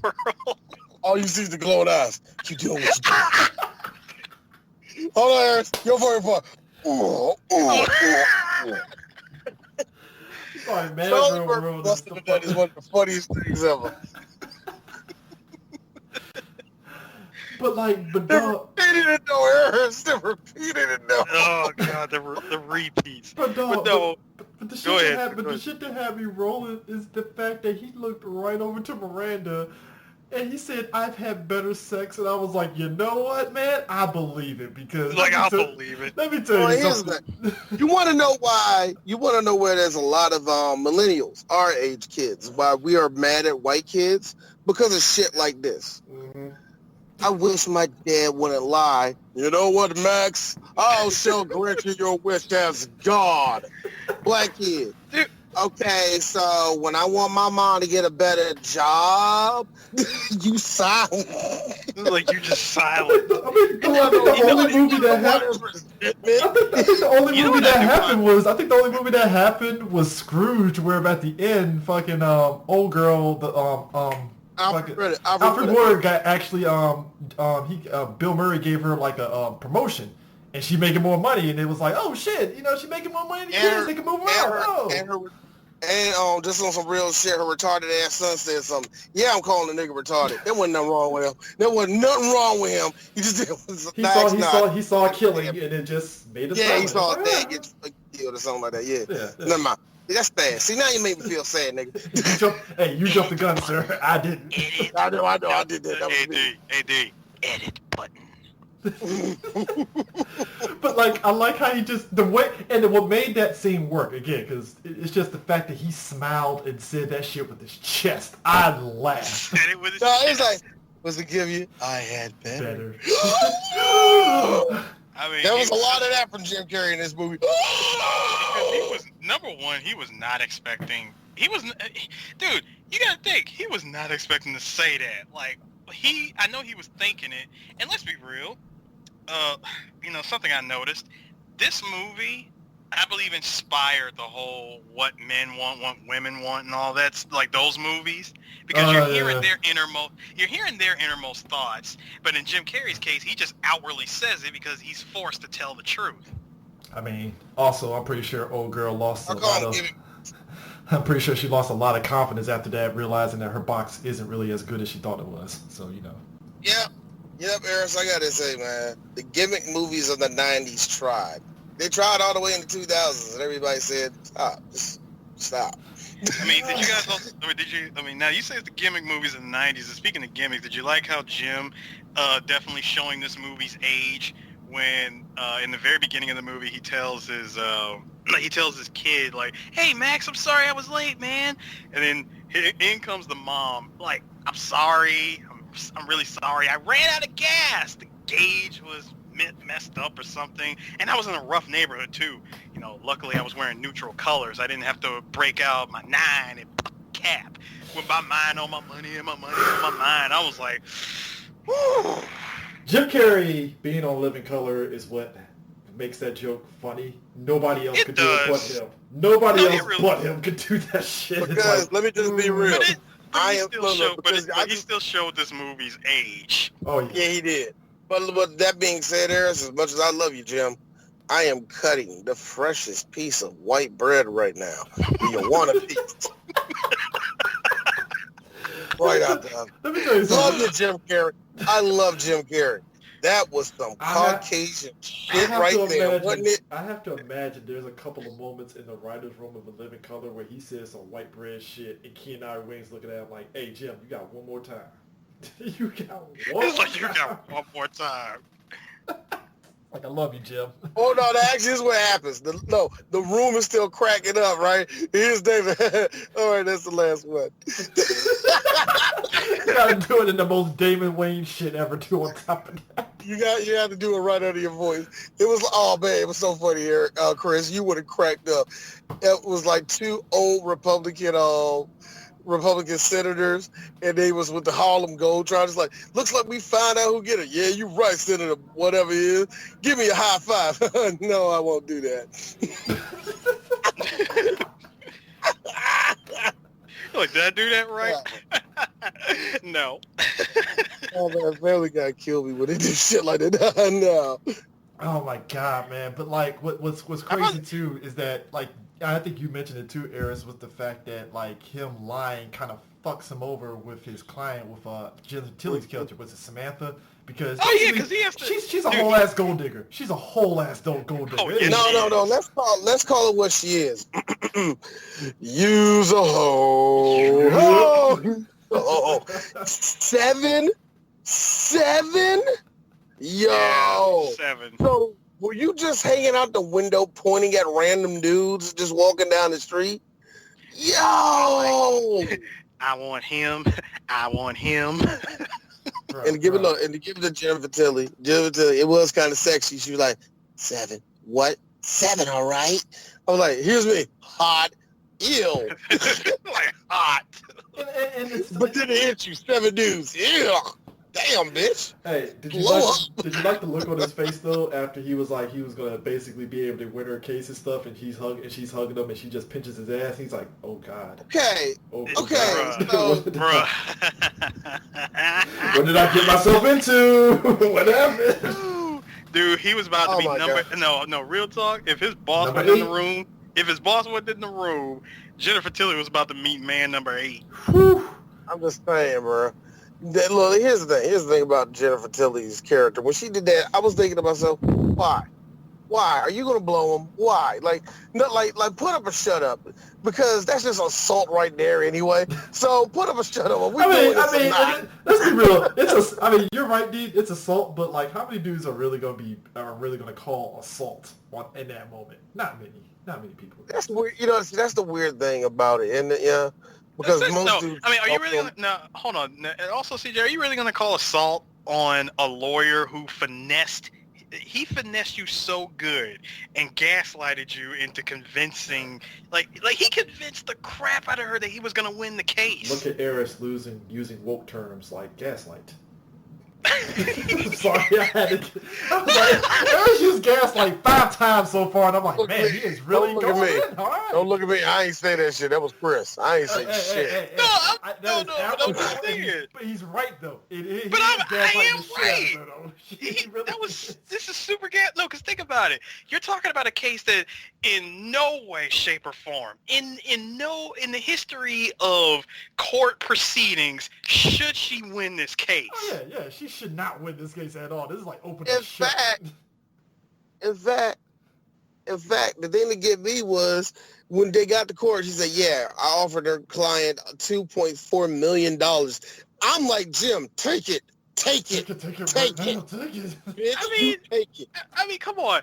World. All you see is the glowing eyes. Keep doing what you do. Hold on, Aaron. Your very part. Sorry, Man Charlie Real Murphy World is one of the funniest things ever. But Never repeated it though, Aaron. Never repeated it though. Oh god, the repeats. But the shit that had me rolling is the fact that he looked right over to Miranda and he said, I've had better sex, and I was like, you know what, man? I believe it, because I believe it. Let me tell you something. You want to know why? You want to know where there's a lot of millennials, our age kids, why we are mad at white kids? Because of shit like this. Mm-hmm. I wish my dad wouldn't lie. You know what, Max? I shall grant you your wish as God. Black kid. Dude. Okay, so when I want my mom to get a better job, you silent. Like, you're just silent. I think the only movie that happened was Scrooge, where at the end, fucking old girl, the Alfred Warren got actually Bill Murray gave her like a promotion, and she making more money, and it was like, oh shit, you know, she making more money than kids, they can move around. And just on some real shit, her retarded ass son said something. Yeah, I'm calling the nigga retarded. There wasn't nothing wrong with him. There wasn't nothing wrong with him. He just he saw a killing, and it just made him. Yeah, he saw a dad get killed or something like that. Yeah. Never mind. That's bad. See, now you make me feel sad, nigga. You jumped the gun, sir. I didn't. I know. I did that. That was me. AD. Edit button. But like, I like how he just what made that scene work again, because it's just the fact that he smiled and said that shit with his chest. I laughed. Said it with his chest. It's like, was to give you, I had better. I mean, there was a lot of that from Jim Carrey in this movie. Because he was, number one, he was not expecting. Dude, you gotta think, he was not expecting to say that. Like, I know he was thinking it, and let's be real. Something I noticed, this movie, I believe, inspired the whole what men want, what women want, and all that, like those movies, because you're hearing their innermost thoughts. But in Jim Carrey's case, he just outwardly says it because he's forced to tell the truth. I mean, also, I'm pretty sure old girl lost I'm pretty sure she lost a lot of confidence after that, realizing that her box isn't really as good as she thought it was. So, you know. Yep, Eris, I gotta say, man, the gimmick movies of the 90s tried. They tried all the way in the 2000s, and everybody said, stop, just stop. I mean, did you guys also, now you say it's the gimmick movies of the 90s, and speaking of gimmicks, did you like how Jim definitely showing this movie's age when, in the very beginning of the movie, he tells his kid, like, hey, Max, I'm sorry I was late, man. And then in comes the mom, like, I'm sorry, I'm really sorry. I ran out of gas. The gauge was messed up or something. And I was in a rough neighborhood, too. You know, luckily I was wearing neutral colors. I didn't have to break out my 9 and cap with my mind on my money and my money on my mind. I was like, whew. Jim Carrey being on Living Color is what makes that joke funny. Nobody else could do it but him. Nobody else but him could do that shit. Because, let me just be real. He still showed this movie's age. Oh, yeah. Yeah, he did. But that being said, Harris, as much as I love you, Jim, I am cutting the freshest piece of white bread right now. Do you want a piece? Right out there. Let me tell you something. Love you, Jim Carrey. I love Jim Carrey. That was some Caucasian shit right there, wasn't it? I have to imagine there's a couple of moments in the writer's room of A Living Color where he says some white bread shit, and Keanu Reeves looking at him like, hey, Jim, you got one more time. You got one more time. Like, I love you, Jim. Oh, no, that actually is what happens. The room is still cracking up, right? Here's David. All right, that's the last one. You gotta do it in the most Damon Wayne shit ever, too, on top of that. You have to do it right under your voice. It was, oh, man, it was so funny, Eric. Chris, you would have cracked up. It was like two old Republican senators, and they was with the Harlem Globetrotters, like, looks like we found out who get it. Yeah, you right, Senator, whatever it is. Give me a high five. No, I won't do that. Like, did I do that right? No. Oh, man, Family Guy killed me when they do shit like that. No. Oh, my God, man. But, like, what's crazy, too, is that, like, I think you mentioned it too, Eris, was the fact that like him lying kind of fucks him over with his client, with Jen Tilly's character. Was it Samantha? Because because he has to. She's a whole ass gold digger. She's a whole ass gold digger. Oh, yeah, no. Let's call it what she is. Use a hoe. Oh. 7. Yo. Yeah, 7. So. Were you just hanging out the window pointing at random dudes just walking down the street? Yo! I want him. I want him. And to give it to Jennifer Tilly, it was kind of sexy. She was like, 7. What? 7, all right. I was like, here's me, hot, ew. Like hot. But then it hit you, 7 dudes, ew. Damn, bitch. Hey, did you like the look on his face though after he was like he was gonna basically be able to win her case and stuff, and she's hugging him and she just pinches his ass. He's like, oh god. Okay. Oh, Okay. God. Bruh. What did I get myself into? What happened? Dude, he was about to be number... God. No, real talk. If his boss Number wasn't in 8? the room... If his boss wasn't in the room, Jennifer Tilly was about to meet man number 8. Whew. I'm just saying, bro. Look, here's the thing. Here's the thing about Jennifer Tilly's character. When she did that, I was thinking to myself, why? Why are you gonna blow him? Why? Like put up or shut up, because that's just assault right there anyway. So put up or shut up. I mean, let's be real. You're right, dude. It's assault, but like, how many dudes are really gonna call assault in that moment? Not many people. That's weird. That's the weird thing about it, and because most dudes. I mean, are you really gonna? No, hold on. And also, CJ, are you really gonna call assault on a lawyer who finessed? He finessed you so good and gaslighted you into convincing, like he convinced the crap out of her that he was gonna win the case. Look at Eris using woke terms like gaslight. Sorry, I was like, Eris used gaslight 5 times so far, and I'm like, man, he is really going in. All right. Don't look at me. I ain't say that shit. That was Chris. I ain't say shit. No, But he's right though. But I am right. This is super gas. No, because think about it. You're talking about a case that, in no way, shape, or form, in the history of court proceedings, should she win this case. Oh yeah, she should not win this case at all. This is like open. In fact, the thing that get me was when they got to court, she said, yeah, I offered her client $2.4 million. I'm like, Jim, take it. Take it. Bitch, take it. I mean, come on.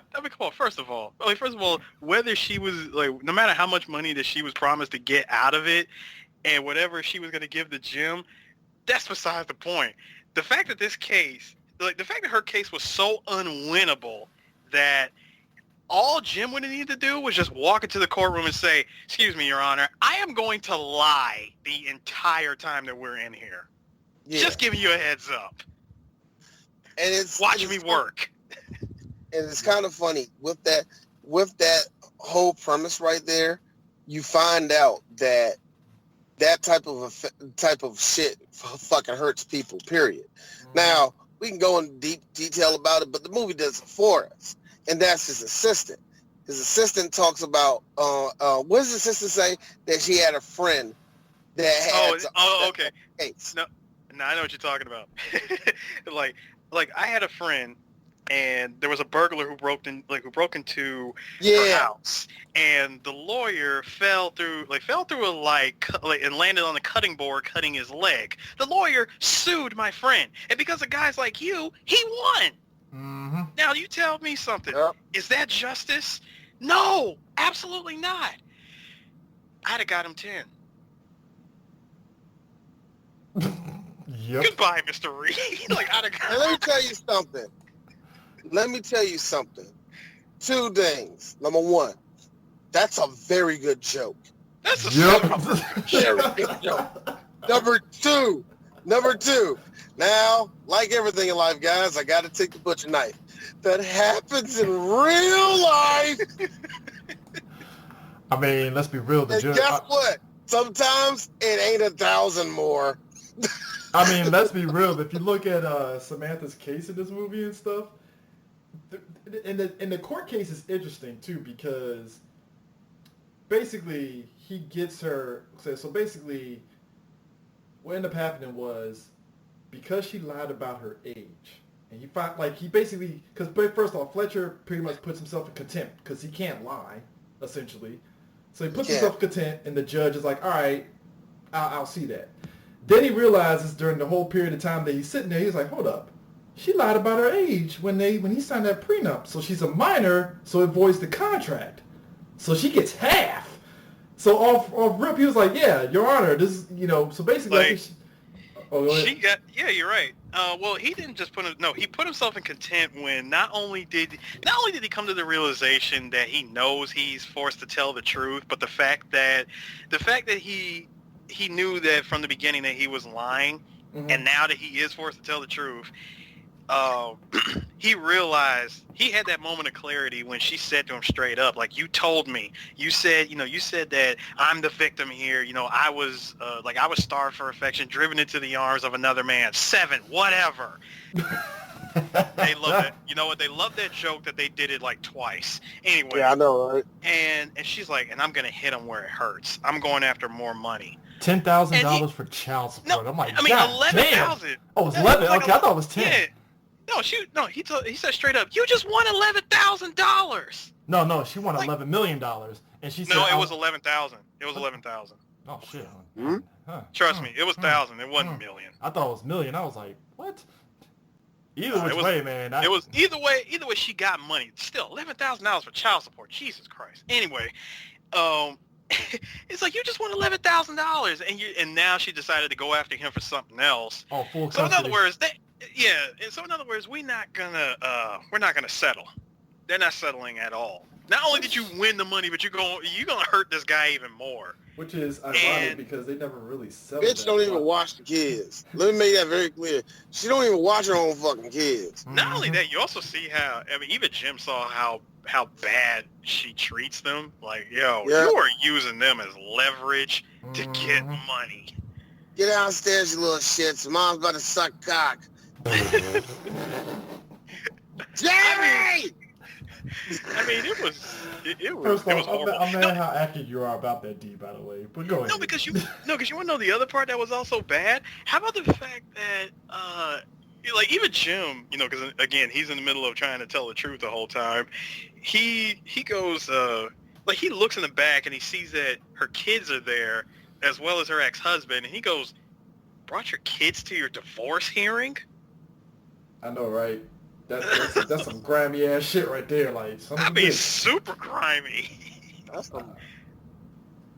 First of all, whether she was like, no matter how much money that she was promised to get out of it, and whatever she was going to give to Jim, that's besides the point. The fact that this case, the fact that her case was so unwinnable that all Jim would have needed to do was just walk into the courtroom and say, excuse me, Your Honor, I am going to lie the entire time that we're in here. Yeah. Just giving you a heads up. And watch me work. And it's kind of funny with that whole premise right there. You find out that type of shit fucking hurts people. Period. Mm-hmm. Now we can go in deep detail about it, but the movie does it for us, and that's his assistant. His assistant talks about what does his assistant say? That she had a friend that had okay. Case. No, I know what you're talking about. like I had a friend, and there was a burglar who broke into her house, and the lawyer fell through and landed on the cutting board, cutting his leg. The lawyer sued my friend, and because of guys like you, he won. Mm-hmm. Now you tell me something. Yep. Is that justice? No, absolutely not. I'd have got him 10. Yep. Goodbye, Mr. Reed. I'd have got. And let me tell you something. 2 things. Number 1, that's a very good joke. That's a very good joke. Number two. Now, like everything in life, guys, I got to take the butcher knife. That happens in real life. I mean, let's be real. And guess what? Sometimes it ain't 1,000 more. I mean, let's be real. If you look at Samantha's case in this movie and stuff, in the court case is interesting too, because basically he gets her. So basically, what ended up happening was because she lied about her age, and because first off, Fletcher pretty much puts himself in contempt because he can't lie, essentially. So he puts himself in contempt, and the judge is like, all right, I'll see that. Then he realizes during the whole period of time that he's sitting there, he's like, hold up. She lied about her age when he signed that prenup. So she's a minor, so it voids the contract. So she gets half. So off rip, he was like, yeah, Your Honor, this is, so basically... Oh, go ahead. You're right. Well, he didn't just he put himself in content when not only did he come to the realization that he knows he's forced to tell the truth, but the fact that he knew that from the beginning that he was lying, and now that he is forced to tell the truth, he realized, he had that moment of clarity when she said to him straight up, like, you told me, you said that I'm the victim here, I was starved for affection, driven into the arms of another man, 7, whatever. They love it. You know what? They love that joke that they did it like twice. Anyway. Yeah, I know, right? And she's like, and I'm going to hit him where it hurts. I'm going after more money. $10,000 for child support. I'm like, $11,000. Oh, it was 11. Like okay, I thought it was 10. Yeah. He said straight up, you just won $11,000. No, she won $11 million, and she said, no, it was 11,000. It was 11,000. Oh shit. Hmm? Trust me, it was 1,000. It wasn't million. I thought it was million. I was like, what? Either way, man. It was either way. She got money. Still, $11,000 for child support. Jesus Christ. Anyway, it's like, you just won $11,000, and now she decided to go after him for something else. Oh, full So in custody. other words, we're not gonna settle. They're not settling at all. Not only did you win the money, but you're gonna hurt this guy even more. Which is ironic because they never really settled. Bitch don't even watch the kids. Let me make that very clear. She don't even watch her own fucking kids. Not only that, you also see how, even Jim saw how bad she treats them. Like, you are using them as leverage to get money. Get downstairs, you little shits. Mom's about to suck cock. Jerry! It was First of all, horrible. I'm mad how accurate you are about that, D, by the way. But go ahead. No, because you want to know the other part that was also bad? How about the fact that, even Jim, because, again, he's in the middle of trying to tell the truth the whole time. He goes, he looks in the back and he sees that her kids are there, as well as her ex-husband, and he goes, brought your kids to your divorce hearing? I know, right? That's some grimy ass shit right there. Like, super grimy. That's some...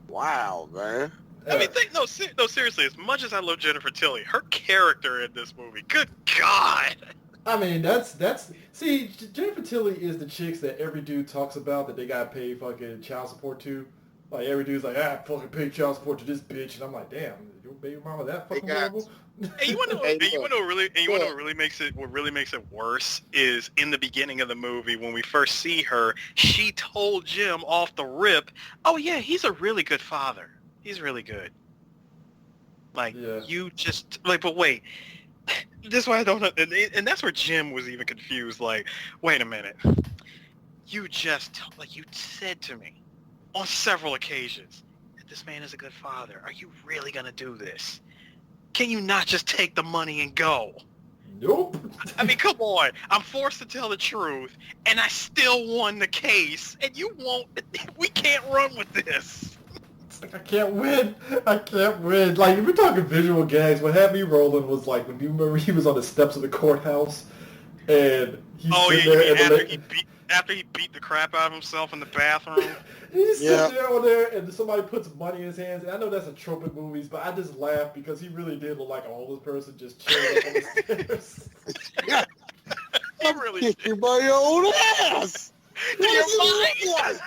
Wow, man. Yeah. Seriously, as much as I love Jennifer Tilly, her character in this movie, good God. See, Jennifer Tilly is the chicks that every dude talks about that they gotta pay fucking child support to. Like, every dude's like, I fucking pay child support to this bitch, and I'm like, damn, your baby mama that fucking horrible? And you want to know what really makes it worse is in the beginning of the movie when we first see her, she told Jim off the rip, oh yeah, he's a really good father. He's really good. Like, you just, like, but wait, this is why I don't know, and that's where Jim was even confused, like, wait a minute. You just, you said to me on several occasions that this man is a good father. Are you really going to do this? Can you not just take the money and go? Nope. Come on. I'm forced to tell the truth, and I still won the case, and you won't. We can't run with this. It's like, I can't win. Like, if we're talking visual gags, what had me rolling was, like, when you remember he was on the steps of the courthouse, and he's sitting there and after he beat the crap out of himself in the bathroom. He's sitting there on there, and somebody puts money in his hands. And I know that's a trope in movies, but I just laugh because he really did look like a homeless person just chilling up on the stairs. He really did. You by your own ass. Do you mind?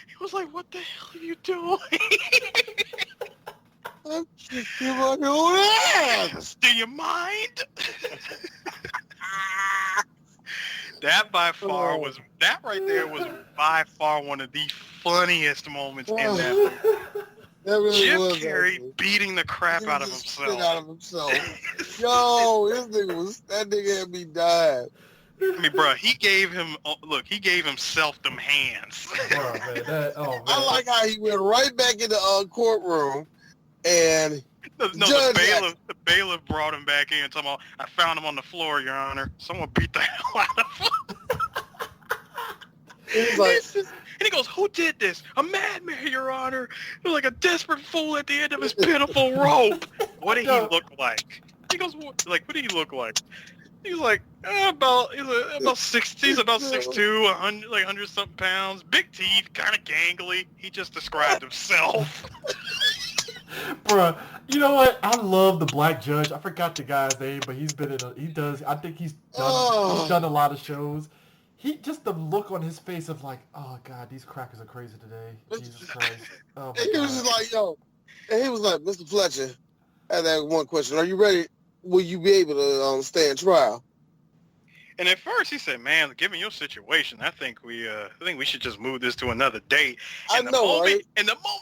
He was like, what the hell are you doing? I'm kicking you by your own ass. Do you mind? That right there was by far one of the funniest moments in that movie. That really Jim was, Carrey actually. beating the crap out of himself. Yo, that nigga had me dying. Bro, he gave himself them hands. Bro, man, I like how he went right back in the courtroom and the bailiff brought him back in talking about, I found him on the floor, Your Honor. Someone beat the hell out of him. He's like, and he goes, who did this? A madman, Your Honor. He was like a desperate fool at the end of his pitiful rope. What did he look like? He goes, what did he look like? He's like, about 6', he's about 6'2", 100 something pounds, big teeth, kind of gangly. He just described himself. Bruh, You know what? I love the black judge. I forgot the guy's name, but he's been in I think he's done a lot of shows. Just the look on his face of like, oh God, these crackers are crazy today. Jesus Christ. Oh my And he was just like, yo, and he was like, Mr. Fletcher, I had that one question. Are you ready? Will you be able to stand trial? And at first he said, "Man, given your situation, I think we should just move this to another date." And the moment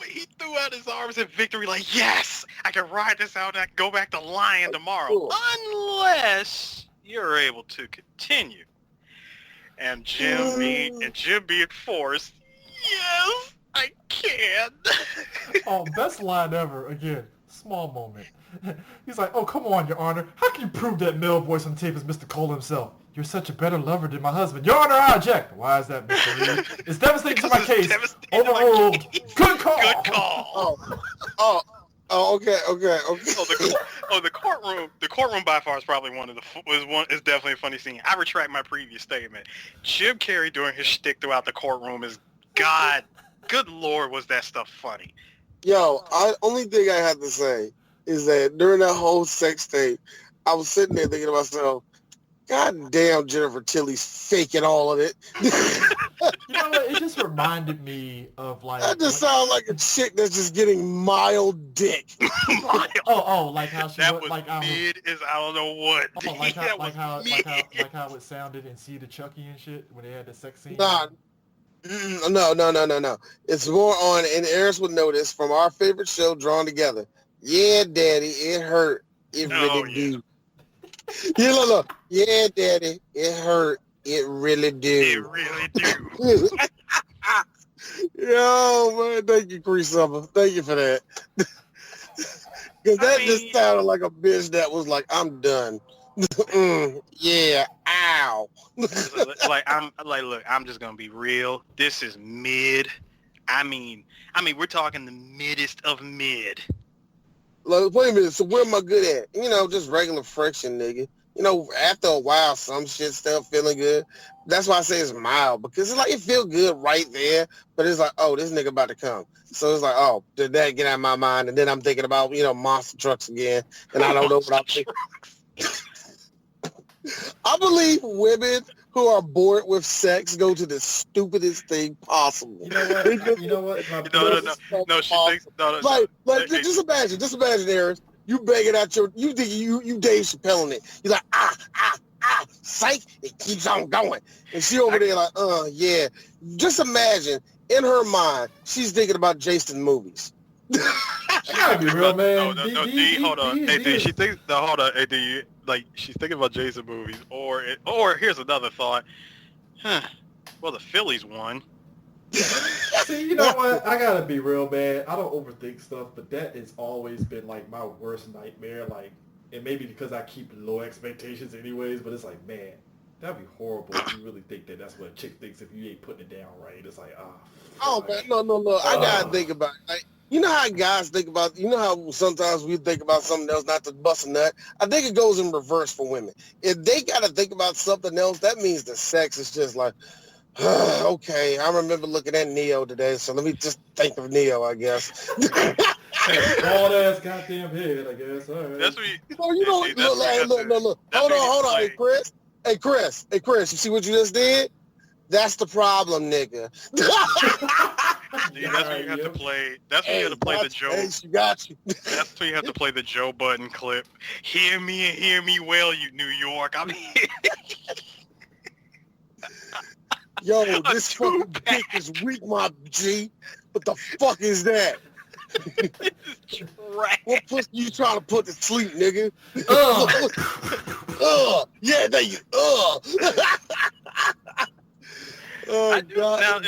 he threw out his arms in victory, like, "Yes, I can ride this out and I can go back to lying tomorrow, Cool. unless you're able to continue." And Jim being forced, "Yes, I can." Oh, best line ever. Again, small moment. He's like, "Oh, come on, Your Honor. How can you prove that male voice on tape is Mr. Cole himself? You're such a better lover than my husband. Your Honor, I object." "Why is that, Mr. Reed?" "It's devastating to my case. Overruled. Good call." Good call. Okay. The courtroom by far is probably is definitely a funny scene. I retract my previous statement. Jim Carrey doing his shtick throughout the courtroom is good Lord, was that stuff funny. Yo, only thing I have to say is that during that whole sex tape, I was sitting there thinking to myself, God damn, Jennifer Tilly's faking all of it. You know what? It just reminded me of like... That just sounds like a chick that's just getting mild dick. Like how she... That was mid as I don't know what. Like how it sounded in See the Chucky and shit when they had the sex scene? No. It's more on, and Eris would know this, from our favorite show, Drawn Together. Yeah, Daddy, it hurt. It really do. Yeah, look. Yeah, Daddy, it hurt. It really do. It really do. Yo, man, thank you, Cree Summer. Thank you for that. Because that just sounded like a bitch that was like, I'm done. Yeah, ow. Look, I'm just gonna be real. This is mid. I mean, we're talking the middest of mid. Like, wait a minute, so where am I good at? You know, just regular friction, nigga. You know, after a while, some shit still feeling good. That's why I say it's mild, because it's like, it feel good right there, but it's like, oh, this nigga about to come. So it's like, oh, did that get out of my mind? And then I'm thinking about, monster trucks again, and I don't know what I'm thinking. I believe women who are bored with sex go to the stupidest thing possible. You know what? No, she thinks no. Just imagine, Aaron. You begging out you think you Dave Chappelle in it. You're like, psych, it keeps on going. And she over there like, yeah. Just imagine, in her mind, she's thinking about Jason movies. She gotta be real, man. No, D, hold on. Hey, D, she thinks, hold on. Hey, D, like, she's thinking about Jason movies. Or here's another thought. Well, the Phillies won. See, you know what? I gotta be real, man. I don't overthink stuff, but that has always been, like, my worst nightmare. Like, and maybe because I keep low expectations anyways, but it's like, man, that'd be horrible if you really think that's what a chick thinks if you ain't putting it down right. It's like, man, no. I gotta think about it. Like, you know how guys think about, how sometimes we think about something else, not to bust a nut? I think it goes in reverse for women. If they got to think about something else, that means the sex is just like, okay, I remember looking at Neo today, so let me just think of Neo, I guess. Bald ass goddamn head, I guess. All right. That's what you... Look. Hold on. Hey, Chris, you see what you just did? That's the problem, nigga. That's when you have to play. That's when you have to play the Joe. Hey, she got you. That's when you have to play the Joe Budden clip. Hear me and hear me well, you New York. I'm here. Yo, this fucking dick is weak, my G. What the fuck is that? What pussy you trying to put to sleep, nigga? Yeah, there you. Oh God!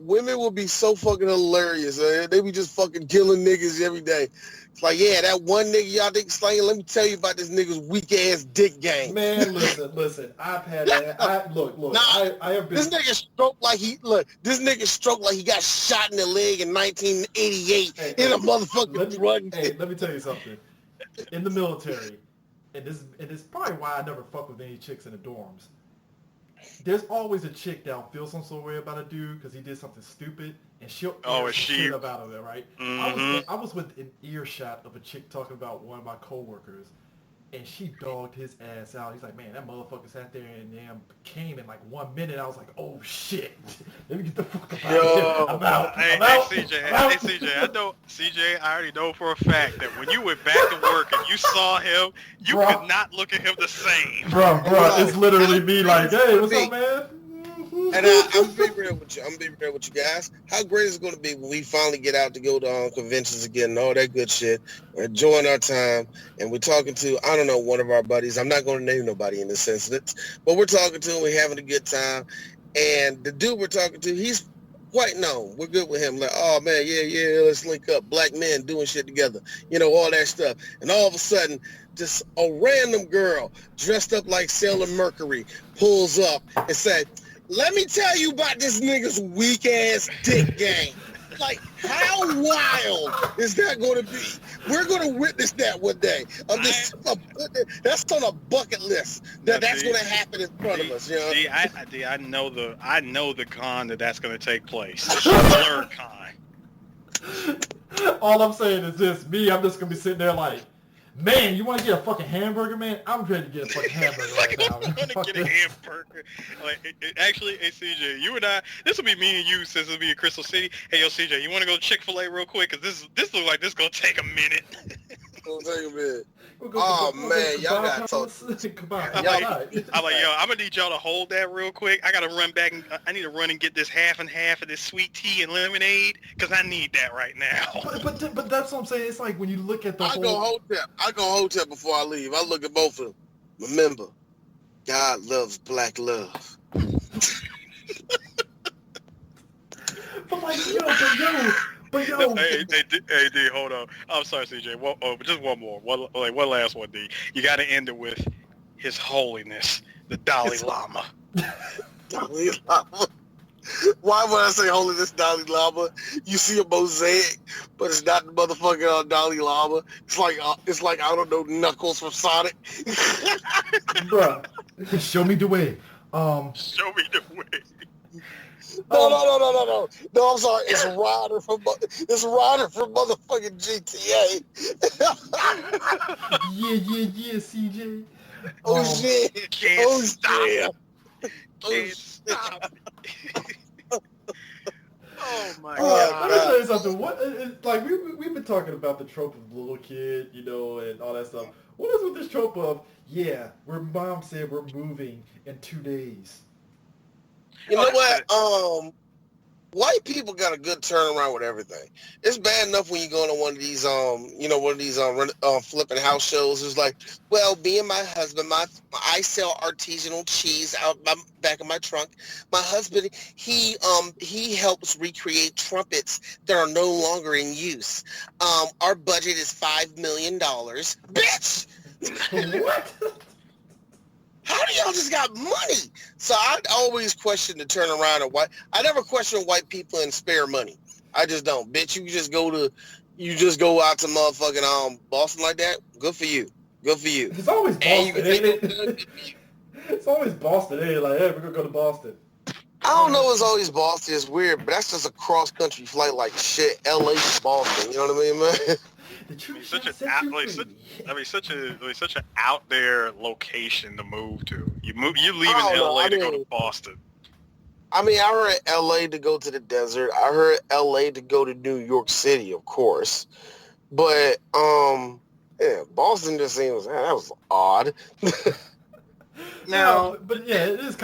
Women will be so fucking hilarious. They be just fucking killing niggas every day. It's like, yeah, that one nigga y'all think slanging. Let me tell you about this nigga's weak ass dick game. Man, listen. I've had that. Look. I have been. This nigga stroked like he got shot in the leg in 1988 in a motherfucking drug. Hey, let me tell you something. In the military, and this is probably why I never fuck with any chicks in the dorms. There's always a chick that'll feel some sort of way about a dude because he did something stupid, and she'll is she shit up out of it, right? I was within earshot of a chick talking about one of my coworkers, and she dogged his ass out. He's like, man, that motherfucker sat there and damn came in like 1 minute. I was like, oh shit, let me get the fuck out of here. I'm out. Hey, CJ, I know, CJ, I already know for a fact that when you went back to work and you saw him, you could not look at him the same. Bro, it's literally me like, hey, what's up, man? And I'm be real with you. I'm be real with you guys. How great is it going to be when we finally get out to go to conventions again and all that good shit? We're enjoying our time, and we're talking to, I don't know, one of our buddies. I'm not going to name nobody in this instance, but we're talking to him. We're having a good time. And the dude we're talking to, he's quite known. We're good with him. Like, oh, man, yeah, let's link up. Black men doing shit together. You know, all that stuff. And all of a sudden, just a random girl dressed up like Sailor Mercury pulls up and said, let me tell you about this nigga's weak-ass dick game. Like, how wild is that going to be? We're going to witness that one day. That's on a bucket list. That's going to happen in front of us. You know? I know the con that's going to take place. The con. All I'm saying is this. I'm just going to be sitting there like, man, you want to get a fucking hamburger, man? I'm ready to get a fucking hamburger right now. I want to get a hamburger. Like, actually, hey, CJ, you and I, this will be me and you since it'll be in Crystal City. Hey, yo, CJ, you want to go to Chick-fil-A real quick? Because this looks like this going to take a minute. It's going to take a minute. Man, y'all got to talk. I'm like, yo, I'm going to need y'all to hold that real quick. I got to run back. I need to run and get this half and half of this sweet tea and lemonade because I need that right now. But that's what I'm saying. It's like when you look at the I go hotel before I leave. I look at both of them. Remember, God loves black love. But yo. Hey, D, hold on. I'm sorry, CJ. Just one more. One last one, D. You got to end it with His Holiness, the Dalai Lama. Dalai Lama. Why would I say Holiness Dalai Lama? You see a mosaic, but it's not the motherfucking Dalai Lama. It's like I don't know, Knuckles from Sonic. Bruh, show me the way. Show me the way. No, I'm sorry. It's Ryder from motherfucking GTA. yeah, CJ. Oh shit! Can't stop. Can't stop. Oh my God! Let me tell you something. Like we've been talking about the trope of the little kid, you know, and all that stuff. What is with this trope of where mom said we're moving in 2 days? You know what? White people got a good turnaround with everything. It's bad enough when you go to one of these, flipping house shows. It's like, well, me and my husband, I sell artisanal cheese out back of my trunk. My husband, he helps recreate trumpets that are no longer in use. Our budget is $5 million. Bitch! What? How do y'all just got money? So I always question the turnaround of white. I never question white people and spare money. I just don't. Bitch, you just go out to motherfucking Boston like that. Good for you. Good for you. It's always Boston, ain't it? It's always Boston, ain't it? Like, hey, we're gonna go to Boston. I don't know. It's always Boston. It's weird, but that's just a cross country flight like shit. LA to Boston. You know what I mean, man? Such an out there location to move to. You're leaving LA to go to Boston. I mean, I heard LA to go to the desert. I heard LA to go to New York City, of course. But Boston just seems that was odd. Now, but yeah, it was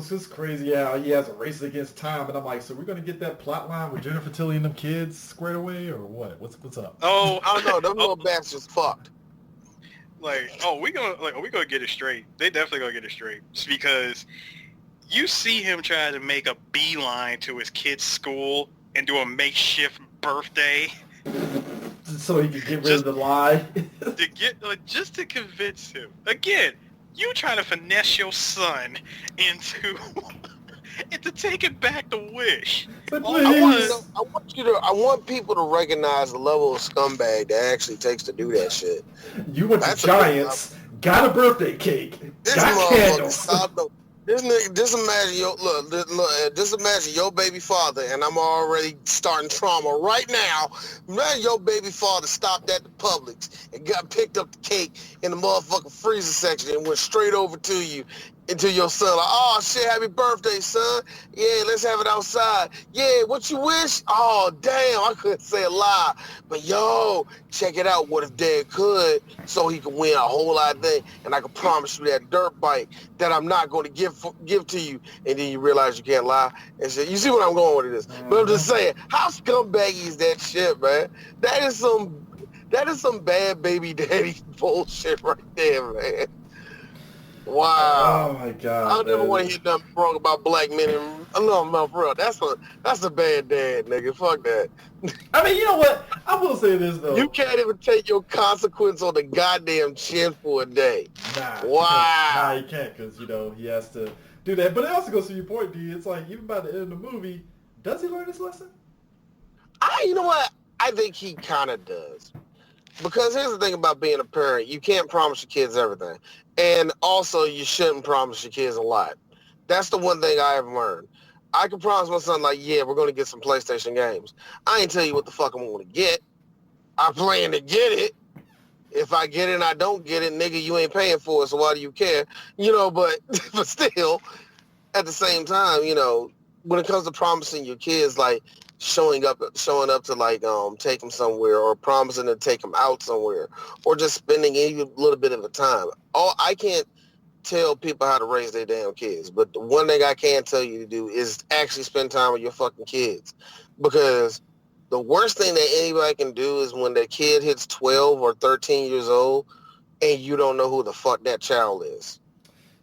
just crazy how he has a race against time, and I'm like, so we're gonna get that plot line with Jennifer Tilly and them kids squared away, or what? What's up? Oh, I don't know. Them little bastards fucked. We gonna get it straight. They definitely gonna get it straight. It's because you see him trying to make a beeline to his kid's school and do a makeshift birthday. So he could get rid of the lie? Just to convince him. Again, you trying to finesse your son into taking back the wish. I want people to recognize the level of scumbag that actually takes to do that shit. You went to Giants, got a birthday cake, got candles. This nigga, just imagine just imagine your baby father, and I'm already starting trauma right now. Imagine your baby father stopped at the Publix and picked up the cake in the motherfucking freezer section and went straight over to you. Into your son, like, oh shit, happy birthday, son. Yeah, let's have it outside. Yeah, what you wish? Oh, damn, I couldn't say a lie. But yo, check it out. What if Dad could, so he could win a whole lot of things, and I can promise you that dirt bike that I'm not going to give to you. And then you realize you can't lie and shit. You see what I'm going with this? But I'm just saying, how scumbaggy is that shit, man? That is some bad baby daddy bullshit right there, man. Wow. Oh my God. I never want to hear nothing wrong about black men. And no, for real. That's a bad dad, nigga. Fuck that. I mean, you know what? I will say this though. You can't even take your consequence on the goddamn chin for a day. Nah. Wow. Nah, he can't because he has to do that. But it also goes to your point, D. It's like even by the end of the movie, does he learn his lesson? You know what? I think he kind of does. Because here's the thing about being a parent. You can't promise your kids everything. And also, you shouldn't promise your kids a lot. That's the one thing I have learned. I can promise my son, like, yeah, we're going to get some PlayStation games. I ain't tell you what the fuck I'm going to get. I plan to get it. If I get it and I don't get it, nigga, you ain't paying for it, so why do you care? But still, at the same time, when it comes to promising your kids, like, showing up to like take them somewhere, or promising to take them out somewhere, or just spending a little bit of the time. I can't tell people how to raise their damn kids, but the one thing I can tell you to do is actually spend time with your fucking kids, because the worst thing that anybody can do is when their kid hits 12 or 13 years old and you don't know who the fuck that child is.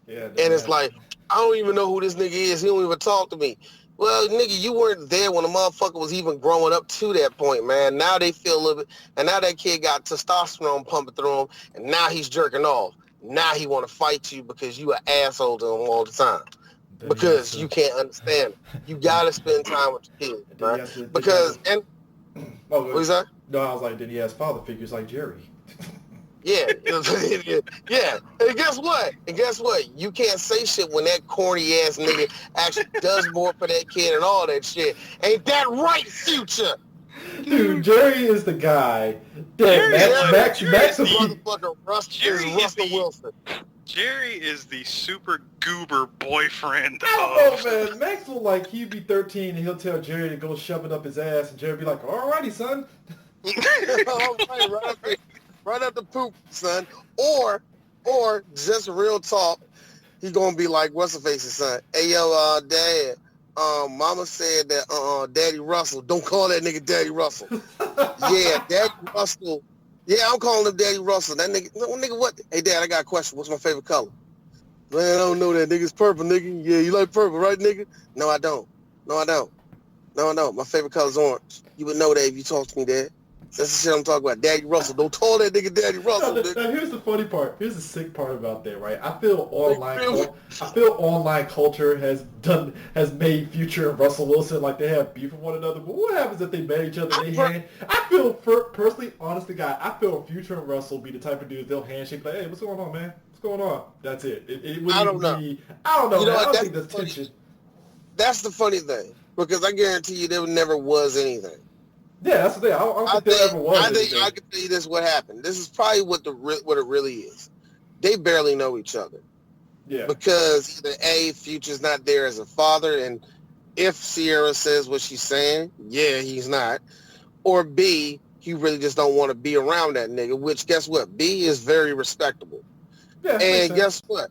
Yeah. And it's like, I don't even know who this nigga is. He don't even talk to me. Well, nigga, you weren't there when the motherfucker was even growing up to that point, man. Now they feel a little bit, and now that kid got testosterone pumping through him, and now he's jerking off. Now he want to fight you because you an asshole to him all the time. Because you can't understand it. You got to spend time with your kids, right? Because, what was that? No, I was like, then he has father figures like Jerry. Yeah. Yeah. And guess what? You can't say shit when that corny ass nigga actually does more for that kid and all that shit. Ain't that right, Future? Dude, Jerry is the guy that Max motherfucker Russell Wilson. Jerry is the super goober boyfriend. I don't know, man. Max will he'd be 13 and he'll tell Jerry to go shove it up his ass, and Jerry be like, "Alrighty, son." Right up the poop, son. Or just real talk, he gonna be like, what's the face's son? Hey yo, Dad, Mama said that Daddy Russell, don't call that nigga Daddy Russell. Yeah, Daddy Russell. Yeah, I'm calling him Daddy Russell. That nigga what? Hey Dad, I got a question. What's my favorite color? Man, I don't know that nigga's purple, nigga. Yeah, you like purple, right, nigga? No, I don't. My favorite color's orange. You would know that if you talk to me, Dad. That's the shit I'm talking about. Daddy Russell. Don't call that nigga Daddy Russell, nigga. Now, here's the funny part. Here's the sick part about that, right? I feel online culture has made Future and Russell Wilson like they have beef with one another. But what happens if they met each other? I feel personally, honest to God, I feel Future and Russell be the type of dudes they'll handshake like, hey, what's going on, man? What's going on? That's it. I don't know. I don't know. I don't think that's tension. That's the funny thing, because I guarantee you there never was anything. Yeah, that's the thing. I don't think there ever was. I think I can tell you this: what happened. This is probably what it really is. They barely know each other. Yeah. Because either A, Future's not there as a father, and if Sierra says what she's saying, yeah, he's not. Or B, he really just don't want to be around that nigga. Which, guess what? B is very respectable. Yeah. And guess what?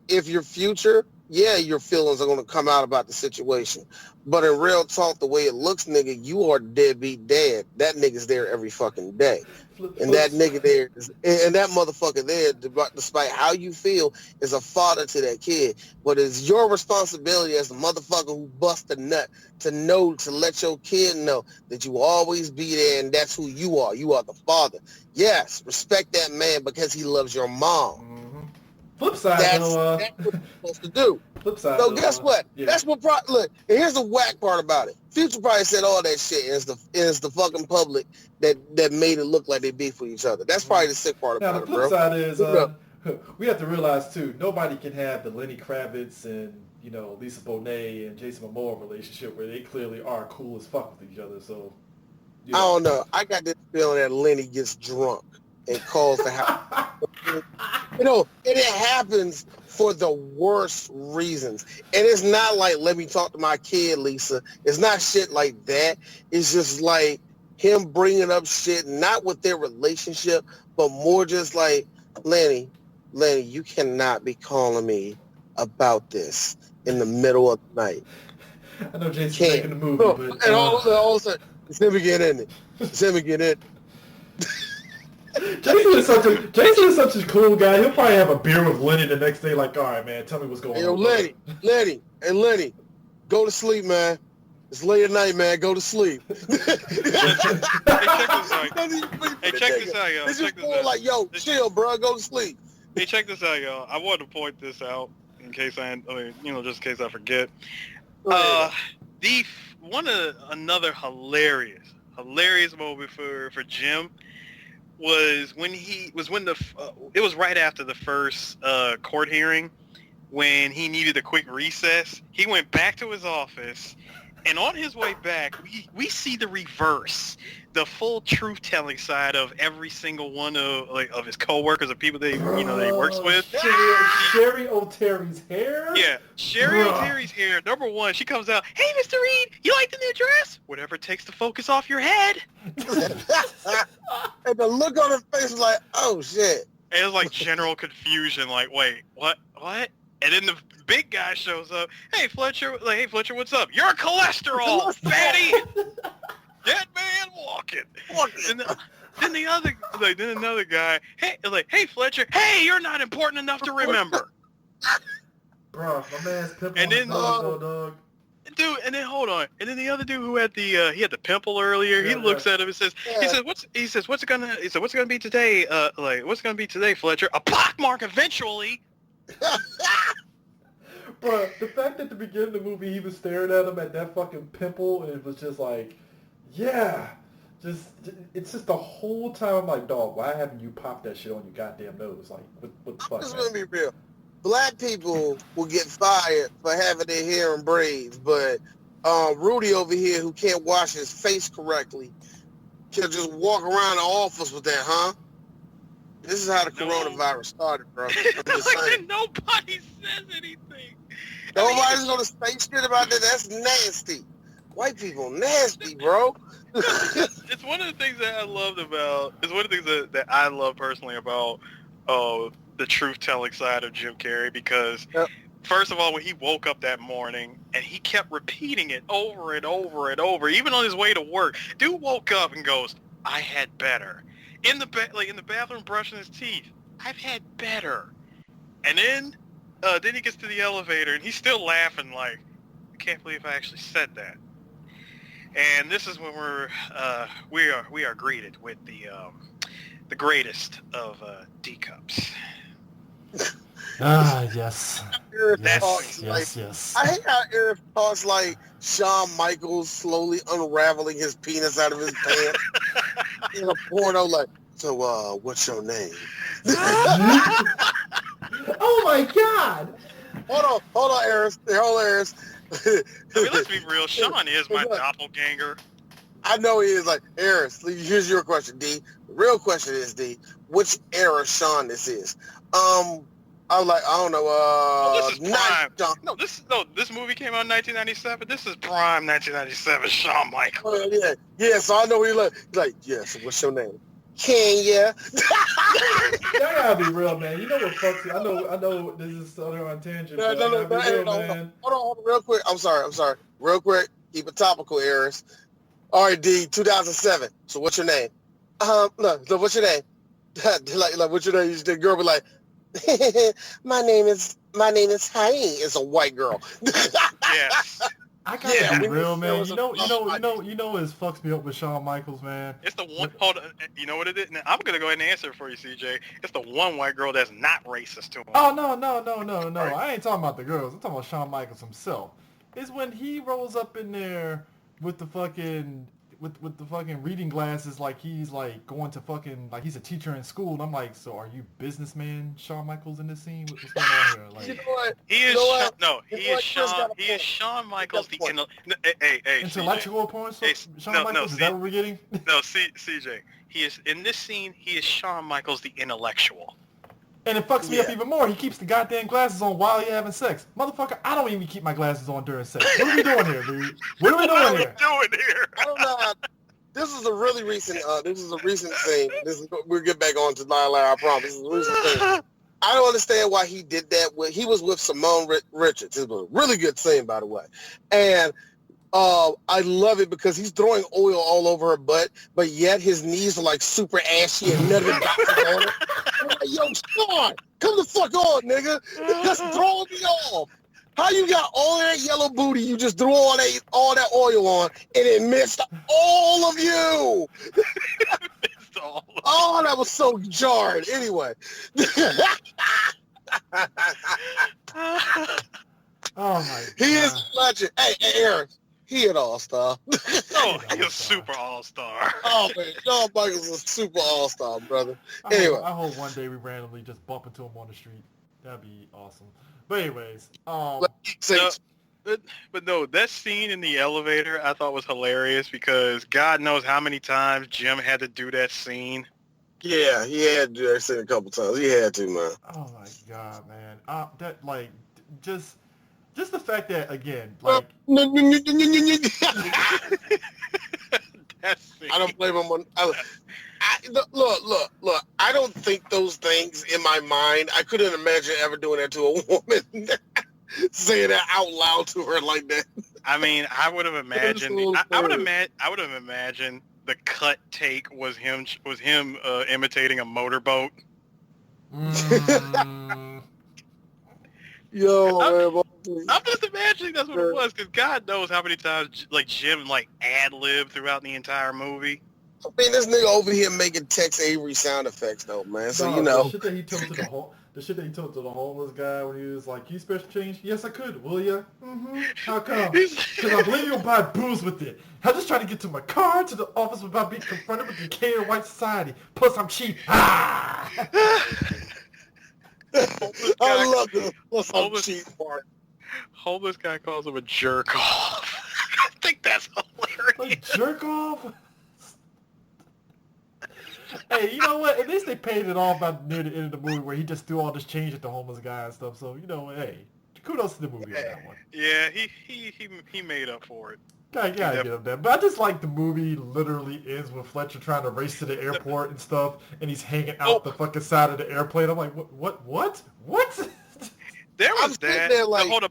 If you're Future, yeah, your feelings are going to come out about the situation. But in real talk, the way it looks, nigga, you are deadbeat dad. That nigga's there every fucking day. And that nigga there, and that motherfucker there, despite how you feel, is a father to that kid. But it's your responsibility as the motherfucker who bust a nut to let your kid know that you will always be there, and that's who you are. You are the father. Yes, respect that man because he loves your mom. Mm-hmm. Flip side, that's what you're supposed to do. Flip side, so guess what? Yeah. That's what. Look, and here's the whack part about it. Future probably said all that shit, and it's the fucking public that made it look like they beef with each other. That's probably the sick part about it, bro. Now the flip side is we have to realize too, nobody can have the Lenny Kravitz and Lisa Bonet and Jason Momoa relationship where they clearly are cool as fuck with each other. So I don't know. I got this feeling that Lenny gets drunk and calls the house. And it happens for the worst reasons. And it's not like, let me talk to my kid, Lisa. It's not shit like that. It's just like him bringing up shit, not with their relationship, but more just like, Lenny, you cannot be calling me about this in the middle of the night. I know Jason's making the movie, Bro, but... And all of a sudden, it's him again in it. It's him again in it. Jason is such a cool guy. He'll probably have a beer with Lenny the next day, like, all right, man, tell me what's going on. Lenny, go to sleep, man. It's late at night, man. Go to sleep. Hey, check this out, y'all. It's just more like, yo, chill, bro. Go to sleep. Hey, check this out, y'all. I wanted to point this out in case just in case I forget. Another hilarious moment for Jim was when it was right after the first court hearing when he needed a quick recess. He went back to his office, and on his way back, we see the reverse, the full truth-telling side of every single one of his coworkers or people that he works with. Sherry O'Terry's hair? Yeah, Sherry O'Terry's hair. Number one, she comes out, hey, Mr. Reed, you like the new dress? Whatever takes the focus off your head. And the look on her face was like, oh, shit. And it was like general confusion, like, wait, what? And then the big guy shows up. Hey, Fletcher, what's up? You're cholesterol, fatty. Dead man walking. Then another guy. Hey, Fletcher. Hey, you're not important enough to remember. Bro, my man's pimple. And then, dog. Dude, and then hold on. And then the other dude who had he had the pimple earlier. He looks at him and says, what's it gonna be today? What's it gonna be today, Fletcher? A pockmark eventually. Bro, the fact that at the beginning of the movie he was staring at him at that fucking pimple and it was just like, yeah, it's just the whole time I'm like, dog, why haven't you popped that shit on your goddamn nose? Like, what the fuck? I'm just gonna be real. Black people will get fired for having their hair in braids, but Rudy over here, who can't wash his face correctly, can just walk around the office with that, huh? This is how the coronavirus started, bro. I'm just saying. Nobody says anything. Nobody's gonna say shit about that. That's nasty. White people nasty, bro. It's one of the things that I loved about. It's one of the things that I love personally about the truth-telling side of Jim Carrey, because first of all, when he woke up that morning and he kept repeating it over and over and over, even on his way to work, dude woke up and goes, "I had better." In the bathroom brushing his teeth, "I've had better." And then he gets to the elevator and he's still laughing like, "I can't believe I actually said that." And this is when we are greeted with the greatest of D cups. Yes. Yes. I hate how Eric talks like Shawn Michaels slowly unraveling his penis out of his pants in a porno, like, so what's your name? Oh my God! Hold on, Eris. I mean, let's be real. Sean is my doppelganger. I know he is. Like, Eris, here's your question, D. The real question is, D, which era Sean this is? I'm like, I don't know. This is prime. This movie came out in 1997. This is prime 1997 Shawn Michaels. Yeah. So I know he's like, yeah. So what's your name? Kenya. That gotta be real, man. You know what fucks you? I know this is something on tangent. No, man. Hold on, real quick. I'm sorry. Real quick. Keep it topical, Eris. All right, D. 2007. So what's your name? Look, what's your name? like, what's your name? The girl be like, my name is Haim. It's a white girl. Yes. I gotta be real, man. You know what fucks me up with Shawn Michaels, man? It's the one. Hold on. You know what it is? Now, I'm gonna go ahead and answer it for you, CJ. It's the one white girl that's not racist to him. Oh no! Right. I ain't talking about the girls. I'm talking about Shawn Michaels himself. It's when he rolls up in there with the fucking with the fucking reading glasses, like he's like going to fucking like he's a teacher in school, and I'm like, so are you businessman Shawn Michaels in this scene? What's going on here? Like, You know what? He is You know what? He is Shawn Michaels the hey intellectual porn. Hey, Shawn no, Michaels, is that what we're getting? No, CJ. He is in this scene. He is Shawn Michaels the intellectual. And it fucks me up even more. He keeps the goddamn glasses on while you're having sex. Motherfucker, I don't even keep my glasses on during sex. What are we doing here, dude? What are we doing here? I don't know. This is a really recent. This is a recent thing. We'll get back on to Lila. I promise. This is a recent thing. I don't understand why he did that. He was with Simone Richards. It was a really good scene, by the way. And I love it because he's throwing oil all over her butt, but yet his knees are like super ashy and nothing on it. I'm like, yo, Sean, come the fuck on, nigga. That's throwing me off. How you got all that yellow booty, you just threw all that oil on, and it missed all of you. Oh, that was so jarred. Anyway. Oh my God. He is a legend. Hey, Aaron. He an all-star. Oh, he's a super all-star. Oh, man. Shawn Michaels is a super all-star, brother. Anyway. I hope one day we randomly just bump into him on the street. That'd be awesome. But anyways, but no, that scene in the elevator I thought was hilarious because God knows how many times Jim had to do that scene. Yeah, he had to do that scene a couple times. He had to, man. Oh my God, man. That like just the fact that again, like I don't blame him on. Look. I don't think those things in my mind. I couldn't imagine ever doing that to a woman, saying that out loud to her like that. I mean, I would have imagined. I would have imagined the cut take was him imitating a motorboat. Yo, I'm just imagining that's what it was, because God knows how many times like Jim like ad-libbed throughout the entire movie. I mean, this nigga over here making Tex Avery sound effects, though, man. So, you know. The shit that he told to the homeless guy when he was like, "Can you special change?" "Yes, I could. Will ya?" "Mm-hmm. How come?" "Because I believe you'll buy booze with it. I'm just trying to get to my car, to the office without being confronted with the decay of white society. Plus, I'm cheap." Ah! I love the plus I'm cheap part. Homeless guy calls him a jerk off. I think that's hilarious. Like, jerk off? Hey, you know what? At least they paid it off by near the end of the movie where he just threw all this change at the homeless guy and stuff. So, you know, hey, kudos to the movie on that one. Yeah, he made up for it. Gotta get him there. But I just like the movie literally ends with Fletcher trying to race to the airport and stuff, and he's hanging out the fucking side of the airplane. I'm like, what? There was that. There, like, hold on,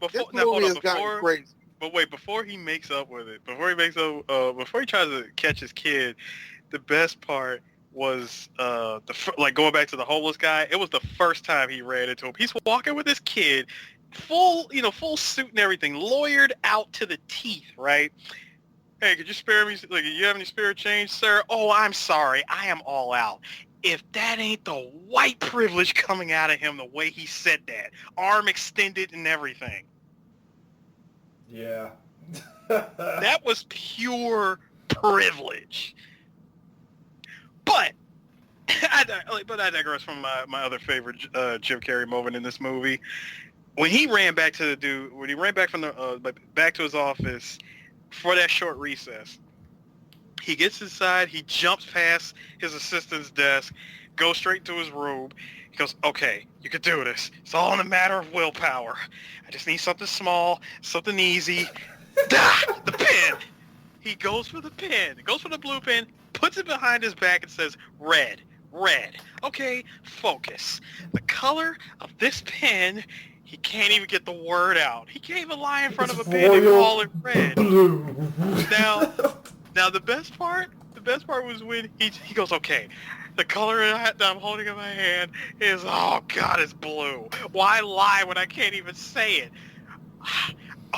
crazy. But wait, before he makes up with it, before he tries to catch his kid, the best part was going back to the homeless guy. It was the first time he ran into him. He's walking with his kid, full suit and everything, lawyered out to the teeth, right? "Hey, could you spare me? Like, you have any spare change, sir?" "Oh, I'm sorry, I am all out." If that ain't the white privilege coming out of him, the way he said that, arm extended and everything. Yeah. That was pure privilege. But I digress from my other favorite Jim Carrey moment in this movie. When he ran back from the back to his office for that short recess, he gets inside, he jumps past his assistant's desk, goes straight to his room. He goes, "Okay, you can do this. It's all in a matter of willpower. I just need something small, something easy." The pen. He goes for the pen. He goes for the blue pen, puts it behind his back and says, "Red. Okay, focus. The color of this pen," he can't even get the word out. He can't even lie in front of a pen and call it red. Now the best part was when he goes, "Okay, the color that I'm holding in my hand is, oh God, it's blue. Why lie when I can't even say it?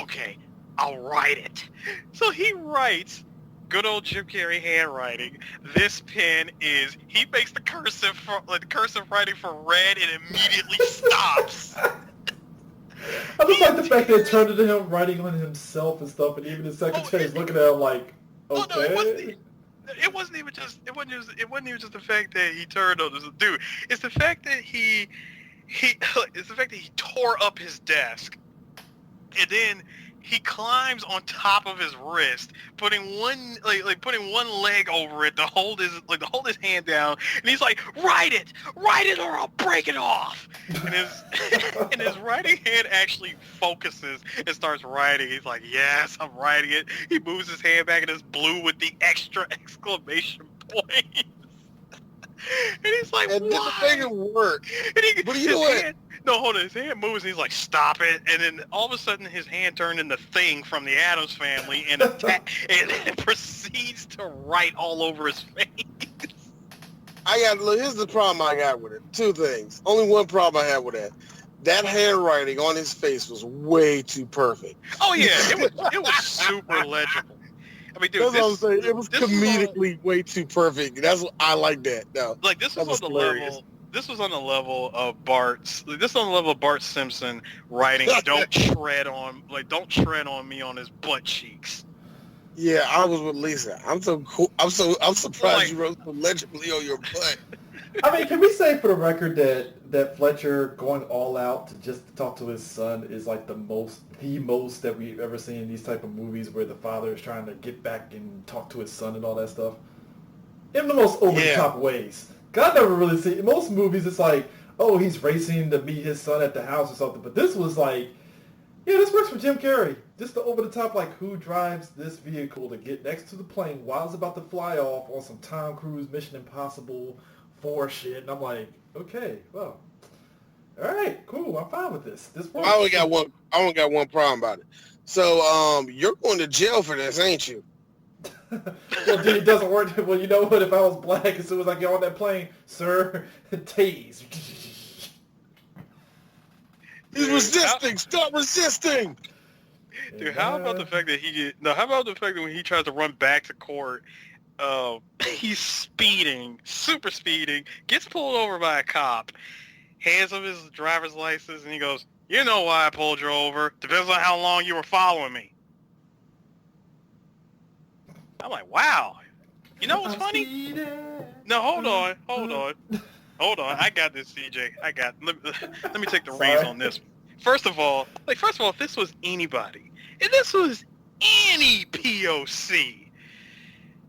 Okay, I'll write it." So he writes, good old Jim Carrey handwriting. This pen is, he makes the cursive writing for red and immediately stops. I just like the fact they turned it to him writing on himself and stuff, and even his secretary's looking at him like, Oh no, it wasn't. It wasn't even just. It wasn't even just the fact that he turned on this dude. It's the fact that he. It's the fact that he tore up his desk, and then he climbs on top of his wrist, putting one leg over it to hold his hand down, and he's like, write it, or I'll break it off. And his writing hand actually focuses and starts writing. He's like, yes, I'm writing it. He moves his hand back and it's blue with the extra exclamation point. And he's like, and why? the thing didn't work. But you know what? No, hold on. His hand moves and he's like, stop it. And then all of a sudden his hand turned into Thing from the Addams Family and it proceeds to write all over his face. Look, here's the problem I got with it. Two things. Only one problem I had with that. That handwriting on his face was way too perfect. Oh, yeah. It was super legible. I mean, dude, that's what I'm saying. It was comedically way too perfect. I like that. No, like this was on the level. This was on the level of Bart's. This is on the level of Bart Simpson writing. Don't tread on me on his butt cheeks. Yeah, I was with Lisa. I'm so cool. I'm surprised you wrote so legibly on your butt. I mean, can we say for the record that Fletcher going all out to just talk to his son is like the most that we've ever seen in these type of movies where the father is trying to get back and talk to his son and all that stuff? In the most over-the-top ways. God never really see. In most movies, it's like, oh, he's racing to meet his son at the house or something. But this was like, yeah, this works for Jim Carrey. Just the over-the-top, like, who drives this vehicle to get next to the plane while it's about to fly off on some Tom Cruise Mission Impossible 4 shit. And I'm like, okay, well, all right, cool. I'm fine with this. This works. I only got one problem about it. So, you're going to jail for this, ain't you? Well, dude, it doesn't work. Well, you know what? If I was black, as soon as I get on that plane, sir, tase. He's resisting. Stop resisting. Dude, how about the fact that when he tries to run back to court, he's speeding, super speeding, gets pulled over by a cop, hands him his driver's license, and he goes, you know why I pulled you over. Depends on how long you were following me. I'm like, wow. You know what's funny? No, hold on. I got this, CJ. Let me take the reins on this one. First of all, if this was anybody, if this was any POC,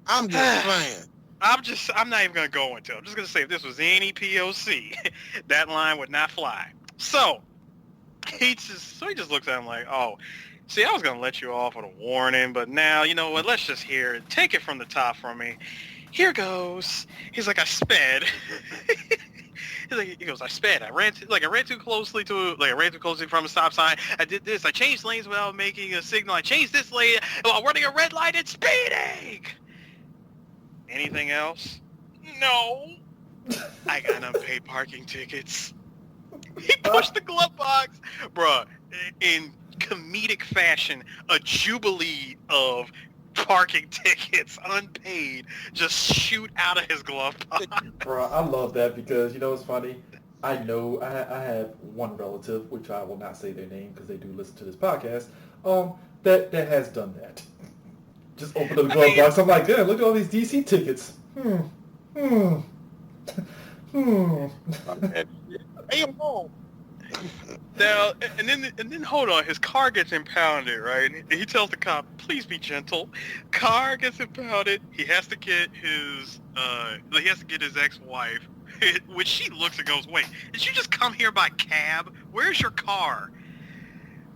I'm just saying. I'm not even gonna go into it. I'm just gonna say if this was any POC, that line would not fly. So he just looks at him like, oh, see, I was going to let you off with a warning, but now, you know what, let's just hear it. Take it from the top from me. Here goes. He's like, I sped. He goes, I sped. I ran too closely from a stop sign. I did this. I changed lanes without making a signal. I changed this lane while running a red light and speeding. Anything else? No. I got unpaid parking tickets. He pushed the glove box. Bruh, in comedic fashion, a jubilee of parking tickets unpaid just shoot out of his glove box. Bro, I love that because you know what's funny? I know I have one relative, which I will not say their name because they do listen to this podcast, that has done that. Just open up the glove box. I'm like, yeah, look at all these DC tickets. Hey, I'm home. Now, and then hold on, his car gets impounded, right? And he tells the cop, please be gentle. Car gets impounded. He has to get his ex-wife, which she looks and goes, wait, did you just come here by cab? Where's your car?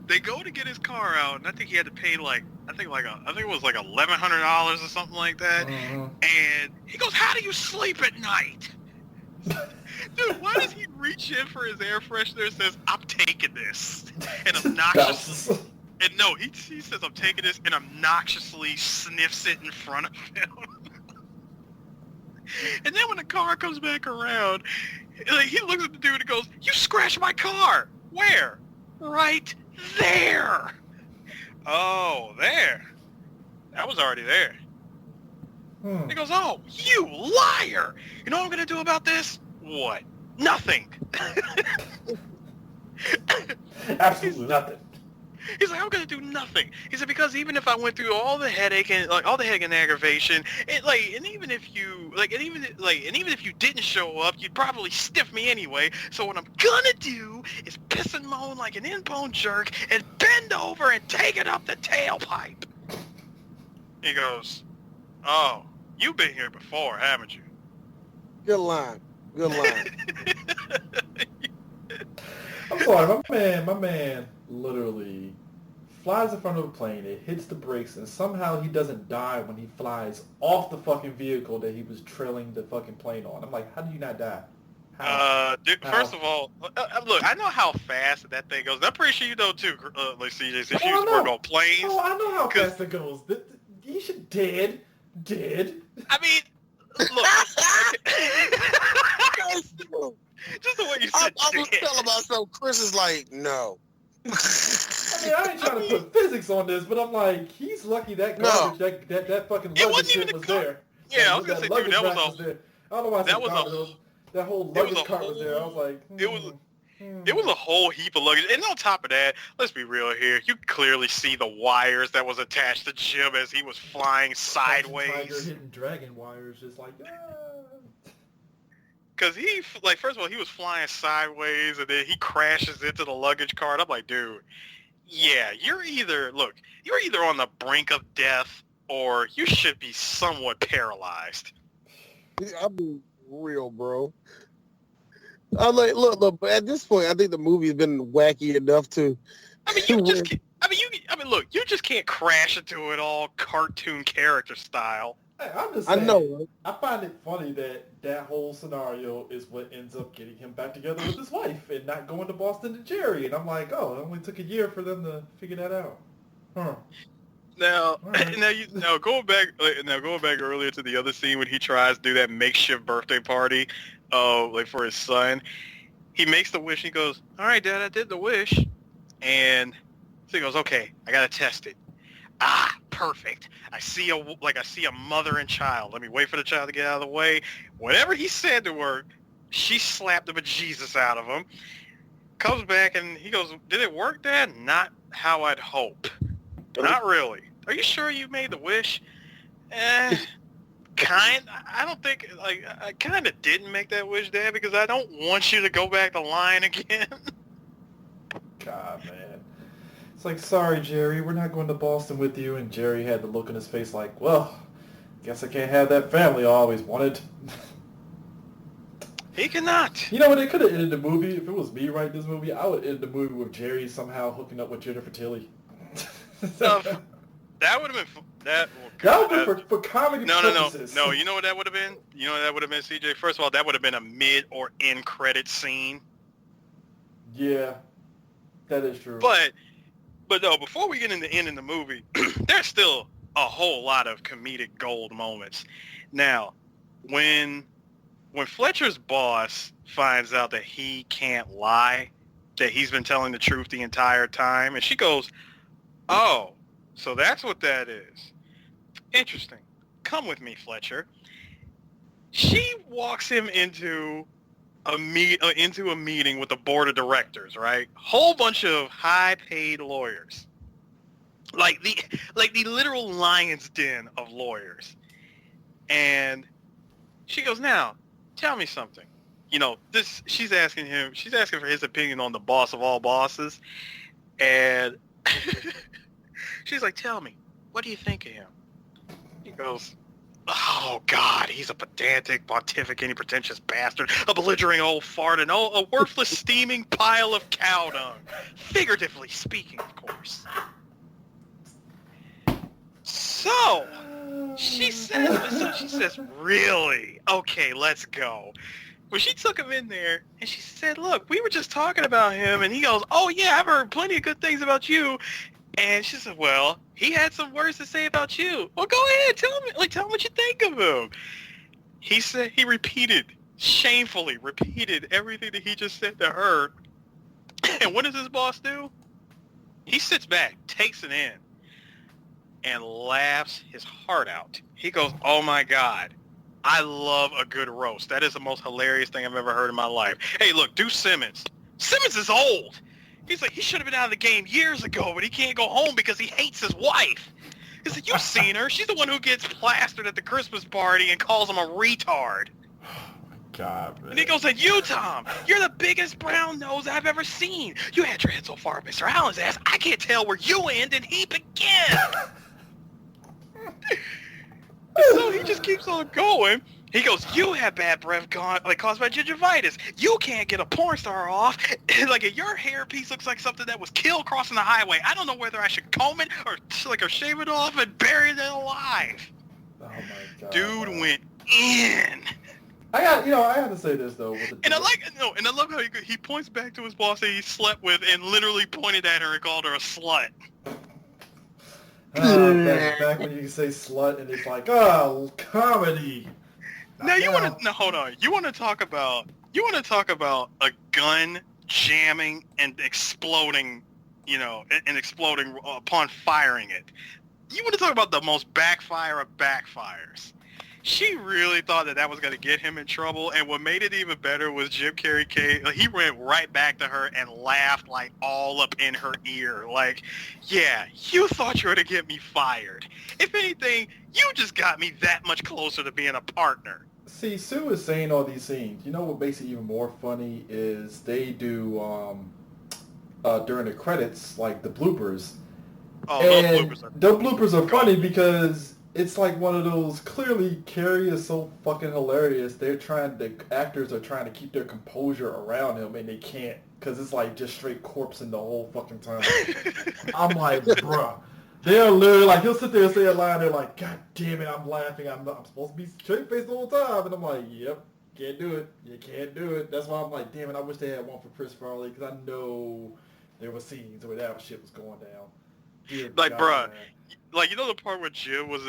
They go to get his car out, and I think he had to pay I think it was like $1,100 or something like that. And he goes, how do you sleep at night? Dude, why does he reach in for his air freshener and says, I'm taking this? And obnoxiously... And no, he says, I'm taking this, and obnoxiously sniffs it in front of him. And then when the car comes back around, he looks at the dude and goes, you scratched my car! Where? Right there! Oh, there. That was already there. He goes, oh, you liar! You know what I'm going to do about this? What? Nothing. Absolutely nothing. He's like, I'm gonna do nothing. He said, because even if I went through all the headache and aggravation, and even if you didn't show up, you'd probably stiff me anyway. So what I'm gonna do is piss and moan like an inbone jerk and bend over and take it up the tailpipe. He goes, oh, you've been here before, haven't you? Good line. Good line. I'm sorry, my man literally flies in front of a plane, it hits the brakes, and somehow he doesn't die when he flies off the fucking vehicle that he was trailing the fucking plane on. I'm like, how do you not die? Dude, first of all, look, I know how fast that thing goes. I'm pretty sure you know too, like CJ, since you used to work on planes. Oh, I know how fast it goes. He should dead. I mean, look. Just the way you said I was telling myself, Chris is like, no. I mean, I ain't trying to put physics on this, but I'm like, he's lucky that garbage, that fucking luggage shit was there. Yeah, I was gonna say, dude, that was there. I don't know why I said garbage. That whole luggage cart was there. I was like, It was a whole heap of luggage. And on top of that, let's be real here, you clearly see the wires that was attached to Jim as he was flying sideways. Tiger hitting dragon wires, just like, Because first of all, he was flying sideways, and then he crashes into the luggage cart. I'm like, dude, yeah, you're either on the brink of death, or you should be somewhat paralyzed. I'm being real, bro. I'm like, look, but at this point, I think the movie's been wacky enough to. I mean, you just can't crash into it all cartoon character style. Hey, I'm just saying, I know. Right? I find it funny that whole scenario is what ends up getting him back together with his wife and not going to Boston to Jerry. And I'm like, oh, it only took a year for them to figure that out. Huh. Now, Right. going back earlier to the other scene when he tries to do that makeshift birthday party, for his son, he makes the wish. He goes, "All right, Dad, I did the wish," and so he goes, "Okay, I gotta test it." Ah, perfect. I see a mother and child. Let me wait for the child to get out of the way. Whatever he said to her, she slapped the bejesus out of him. Comes back and he goes, "Did it work, Dad?" "Not how I'd hoped." "Not really. Are you sure you made the wish?" I don't think, I kind of didn't make that wish, Dad, because I don't want you to go back to lying again. God, man. It's like, sorry, Jerry, we're not going to Boston with you. And Jerry had the look in his face like, well, guess I can't have that family I always wanted. He cannot. You know what? They could have ended the movie. If it was me writing this movie, I would end the movie with Jerry somehow hooking up with Jennifer Tilly. That would have been that would have been for comedy purposes. No. You know what that would have been? CJ? First of all, that would have been a mid or end credit scene. Yeah, that is true. But no, before we get into ending the movie, there's still a whole lot of comedic gold moments. Now, when Fletcher's boss finds out that he can't lie, that he's been telling the truth the entire time, and she goes, "Oh, so that's what that is. Interesting. Come with me, Fletcher." She walks him into a meeting with the board of directors, right? Whole bunch of high-paid lawyers, like the literal lion's den of lawyers. And she goes, "Now, tell me something." She's asking for his opinion on the boss of all bosses, and she's like, "Tell me, what do you think of him?" He goes, "Oh, God, he's a pedantic, pontificating, pretentious bastard, a belligerent old fart, and a worthless, steaming pile of cow dung. Figuratively speaking, of course." So, she says, "Really? Okay, let's go." Well, she took him in there, and she said, "Look, we were just talking about him," and he goes, "Oh, yeah, I've heard plenty of good things about you." And she said, "Well, he had some words to say about you." "Well, go ahead, tell me what you think of him." He said he shamefully repeated everything that he just said to her. And what does his boss do? He sits back, takes it in, and laughs his heart out. He goes, "Oh my God, I love a good roast. That is the most hilarious thing I've ever heard in my life. Hey, look, do Simmons. Simmons is old. He's like, he should have been out of the game years ago, but he can't go home because he hates his wife. He said, you've seen her. She's the one who gets plastered at the Christmas party and calls him a retard. God, man. And he goes, and you, Tom, you're the biggest brown nose I've ever seen. You had your head so far up Mr. Allen's ass, I can't tell where you end and he begins. So he just keeps on going. He goes, you have bad breath caused by gingivitis. You can't get a porn star off. Like, your hairpiece looks like something that was killed crossing the highway. I don't know whether I should comb it or shave it off and bury it alive. Oh my God. Dude went in. I have to say this though. And I love how he points back to his boss that he slept with and literally pointed at her and called her a slut. Back when you say slut and it's like, oh, comedy. Now hold on. You want to talk about a gun jamming and exploding, and exploding upon firing it. You want to talk about the most backfire of backfires. She really thought that was going to get him in trouble, and what made it even better was Jim Carrey he went right back to her and laughed like all up in her ear. Like, yeah, you thought you were going to get me fired. If anything, you just got me that much closer to being a partner. See, Sue is saying all these scenes. You know what makes it even more funny is they do during the credits, like the bloopers. Oh, and those bloopers are funny because it's like one of those, clearly Carrey is so fucking hilarious. The actors are trying to keep their composure around him and they can't because it's like just straight corpsing the whole fucking time. I'm like, bruh. They're literally like, he'll sit there and say a line, they're like, God damn it, I'm laughing. I'm supposed to be straight-faced the whole time. And I'm like, yep, can't do it. You can't do it. That's why I'm like, damn it, I wish they had one for Chris Farley because I know there were scenes where that shit was going down. Dear like, God, bruh, man. like, the part where Jim was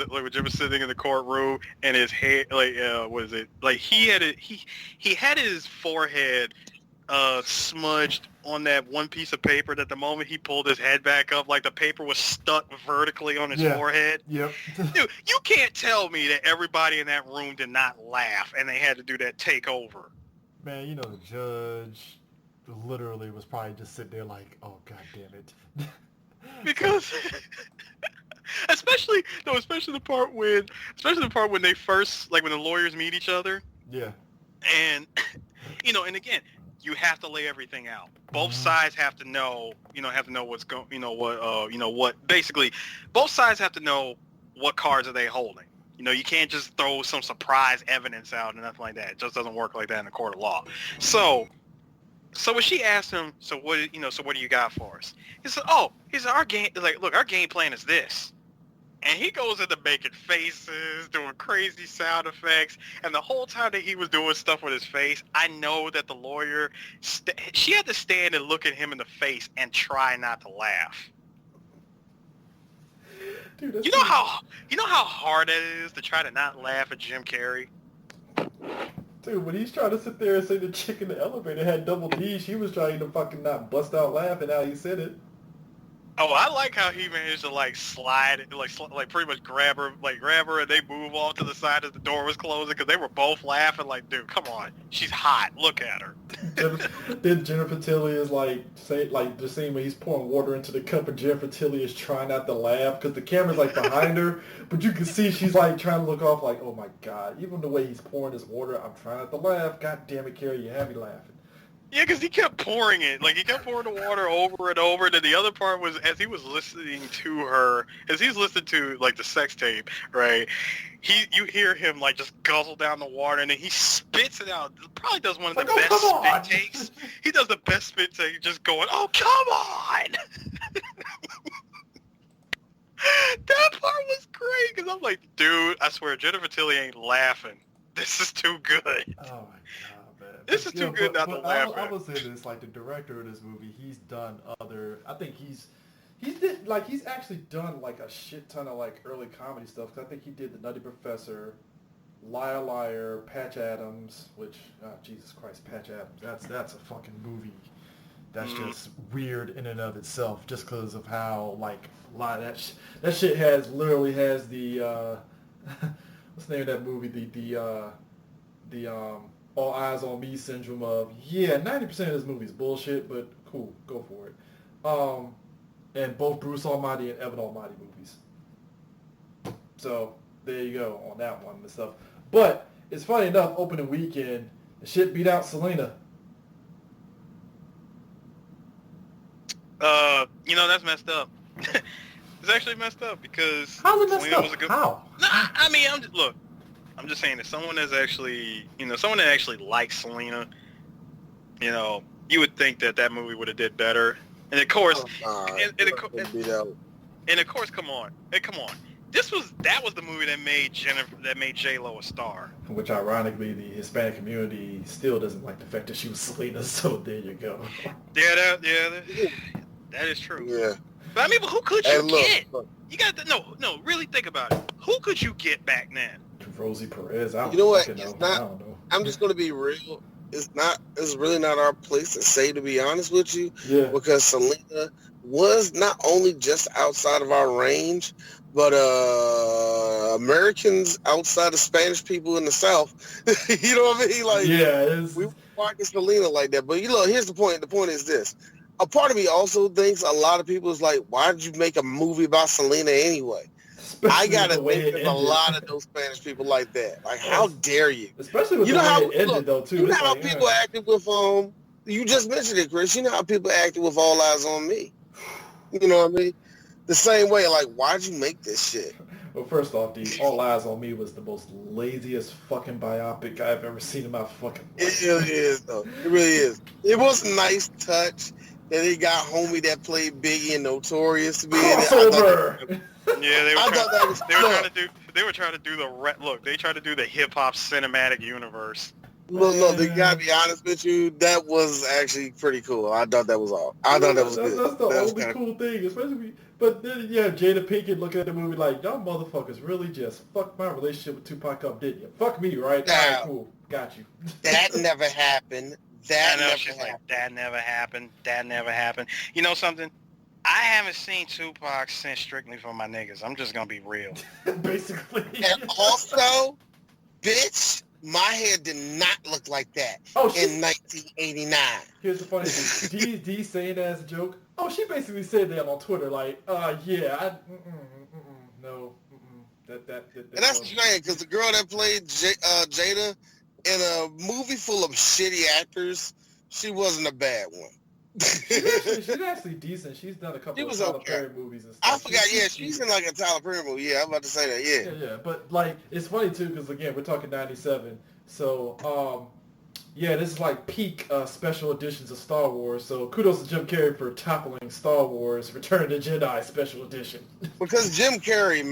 sitting in the courtroom and his hair, he had his forehead smudged on that one piece of paper that the moment he pulled his head back up, like the paper was stuck vertically on his forehead. Yep. Dude, you can't tell me that everybody in that room did not laugh and they had to do that takeover. Man, the judge literally was probably just sitting there like, oh, God damn it. Because especially the part when they first, like, when the lawyers meet each other. Yeah. And and again, you have to lay everything out. Both sides have to know, what's going, basically both sides have to know what cards are they holding. You can't just throw some surprise evidence out and nothing like that. It just doesn't work like that in a court of law. So when she asked him, so what do you got for us? He said, our game plan is this. And he goes into making faces, doing crazy sound effects, and the whole time that he was doing stuff with his face, I know that the lawyer, she had to stand and look at him in the face and try not to laugh. Dude, you know how hard it is to try to not laugh at Jim Carrey? Dude, when he's trying to sit there and say the chick in the elevator had double D, she was trying to fucking not bust out laughing how he said it. Oh, I like how he managed to slide, pretty much grab her, and they move off to the side as the door was closing because they were both laughing. Like, dude, come on, she's hot. Look at her. Then Jennifer Tilly is the scene where he's pouring water into the cup and Jennifer Tilly is trying not to laugh because the camera's behind her, but you can see she's trying to look off like, oh my God, even the way he's pouring this water, I'm trying not to laugh. God damn it, Carrey, you have me laughing. Yeah, because he kept pouring it. He kept pouring the water over and over. And then the other part was, as he was listening to her, as he's listening to, the sex tape, right, you hear him, just guzzle down the water, and then he spits it out. Probably does one of the best spit takes. He does the best spit take, just going, oh, come on! That part was great, because I'm like, dude, I swear, Jennifer Tilly ain't laughing. This is too good. Oh, my God. This is too good not to laugh at. I will say this, the director of this movie, he's done I think he's actually done a shit ton of early comedy stuff. Cause I think he did The Nutty Professor, Liar Liar, Patch Adams, which, Jesus Christ, Patch Adams, that's a fucking movie. That's just weird in and of itself, just because of how, a lot of that shit literally has the, what's the name of that movie, all eyes on me syndrome of, yeah, 90% of this movie is bullshit, but cool, go for it. And both Bruce Almighty and Evan Almighty movies. So there you go on that one and stuff. But it's funny enough, opening weekend, the shit beat out Selena. That's messed up. It's actually messed up because How's it messed Selena up? was a good. How? No, I mean, I'm just saying that someone that's actually, someone that actually likes Selena, you would think that movie would have did better. And of course, and of course, come on. That was the movie that made J-Lo a star. Which ironically, the Hispanic community still doesn't like the fact that she was Selena, so there you go. Yeah, that is true. Yeah. But I mean, who could you get? Look. You got to really think about it. Who could you get back then? Rosie Perez. I don't You know what? fucking know. It's not- I don't know. I'm just gonna be real. It's really not our place to say, to be honest with you, Yeah. because Selena was not only just outside of our range, but Americans outside of Spanish people in the South. You know what I mean? Like, Yeah. we watching Selena like that. But here's the point. The point is this. A part of me also thinks a lot of people is like, why did you make a movie about Selena anyway? I gotta think there's a lot of those Spanish people like that. Like, how dare you? Especially with You the know way how it ended, look, though, too. You know It's how like, people acted with you just mentioned it, Chris. You know how people acted with All Eyes on Me. You know what I mean? The same way, like, why'd you make this shit? Well, first off, All Eyes on Me was the most laziest fucking biopic I've ever seen in my fucking life. It really is, though. It really is. It was a nice touch that he got homie that played Biggie and Notorious to be in it. Crossover! Yeah, they were trying to do the hip hop cinematic universe. Look, they gotta be honest with you. That was actually pretty cool. I thought that was all. I thought that was good. That's the That was only kinda cool thing, especially. But then you have Jada Pinkett looking at the movie like, y'all motherfuckers really just fucked my relationship with Tupac up, didn't you? Fuck me, right? Nah. All right, cool. Got you. That never happened. She's like, that never happened. That never happened. You know something? I haven't seen Tupac since Strictly for My Niggas. I'm just gonna be real. Basically. And also, bitch, my hair did not look like that in 1989. Here's the funny thing. D saying that as a joke. Oh, she basically said that on Twitter, like, yeah, no, that. And that's strange, because the girl that played Jada in a movie full of shitty actors, she wasn't a bad one. She's actually decent. She's done a couple of Tyler Perry movies and stuff. I forgot, she's in like a Tyler Perry movie. Yeah, I'm about to say that, Yeah, but like, it's funny too, because again, we're talking 97. So, yeah, this is like peak special editions of Star Wars. So kudos to Jim Carrey for toppling Star Wars Return of the Jedi special edition. Because Jim Carrey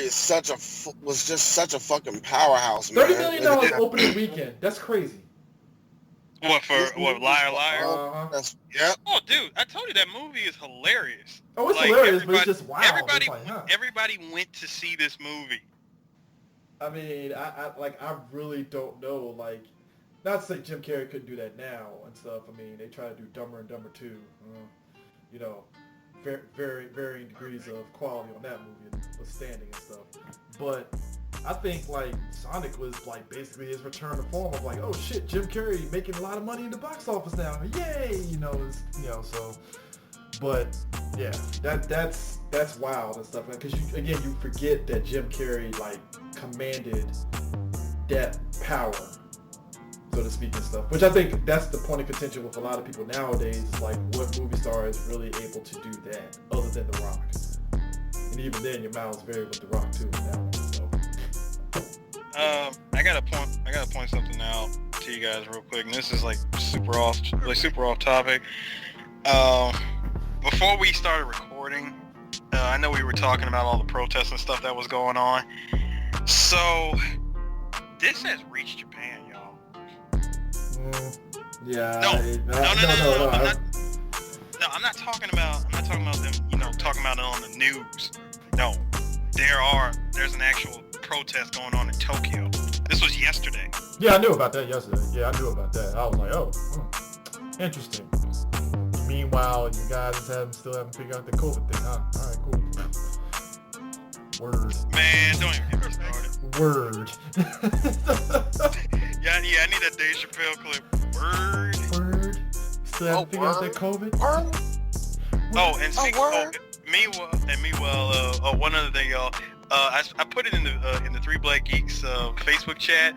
is was just such a fucking powerhouse, man. $30 million opening weekend. That's crazy. What, Liar Liar? Yeah. Oh, dude, I told you that movie is hilarious. Oh, it's hilarious, but it's just wow. Everybody went to see this movie. I mean, I really don't know, like, not to say Jim Carrey couldn't do that now and stuff. I mean, they try to do Dumber and Dumber 2. You know, very varying degrees of quality on that movie and withstanding and stuff. But I think, like, Sonic was, like, basically his return to form of, like, oh, shit, Jim Carrey making a lot of money in the box office now. Yay! So... But, yeah, that's wild and stuff. Because, you forget that Jim Carrey, like, commanded that power, so to speak, and stuff. Which I think that's the point of contention with a lot of people nowadays, is, like, what movie star is really able to do that, other than The Rock. And even then, your mile's vary with The Rock, too, in that one, so... I gotta point something out to you guys real quick, and this is like super off topic. Before we started recording, I know we were talking about all the protests and stuff that was going on. So this has reached Japan, y'all. Yeah. No. I'm not talking about them, talking about it on the news. No, there's an actual protest going on in Tokyo. This was yesterday. Yeah, I knew about that yesterday. Yeah, I knew about that. I was like, oh, interesting. Meanwhile, you guys still haven't figured out the COVID thing, huh? All right, cool. Word. Man, don't even get me started. Word. Yeah, I need that Dave Chappelle clip. Word. Word. Still have to figure out that COVID. Oh, and speaking one other thing, y'all. I put it in the Three Black Geeks Facebook chat.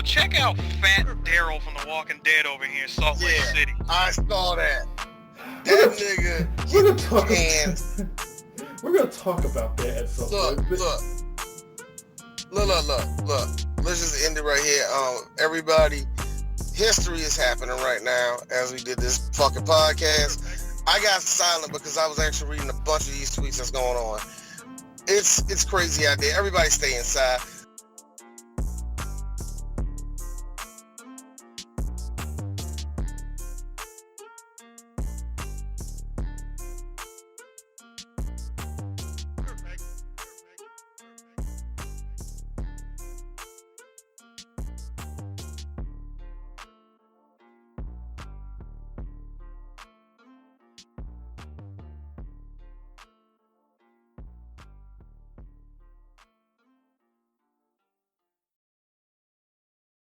Check out Fat Daryl from The Walking Dead over here in Salt Lake City. I saw that. That nigga. We're gonna talk about that at some point. Look. Let's just end it right here. Everybody, history is happening right now as we did this fucking podcast. I got silent because I was actually reading a bunch of these tweets that's going on. It's crazy out there. Everybody stay inside.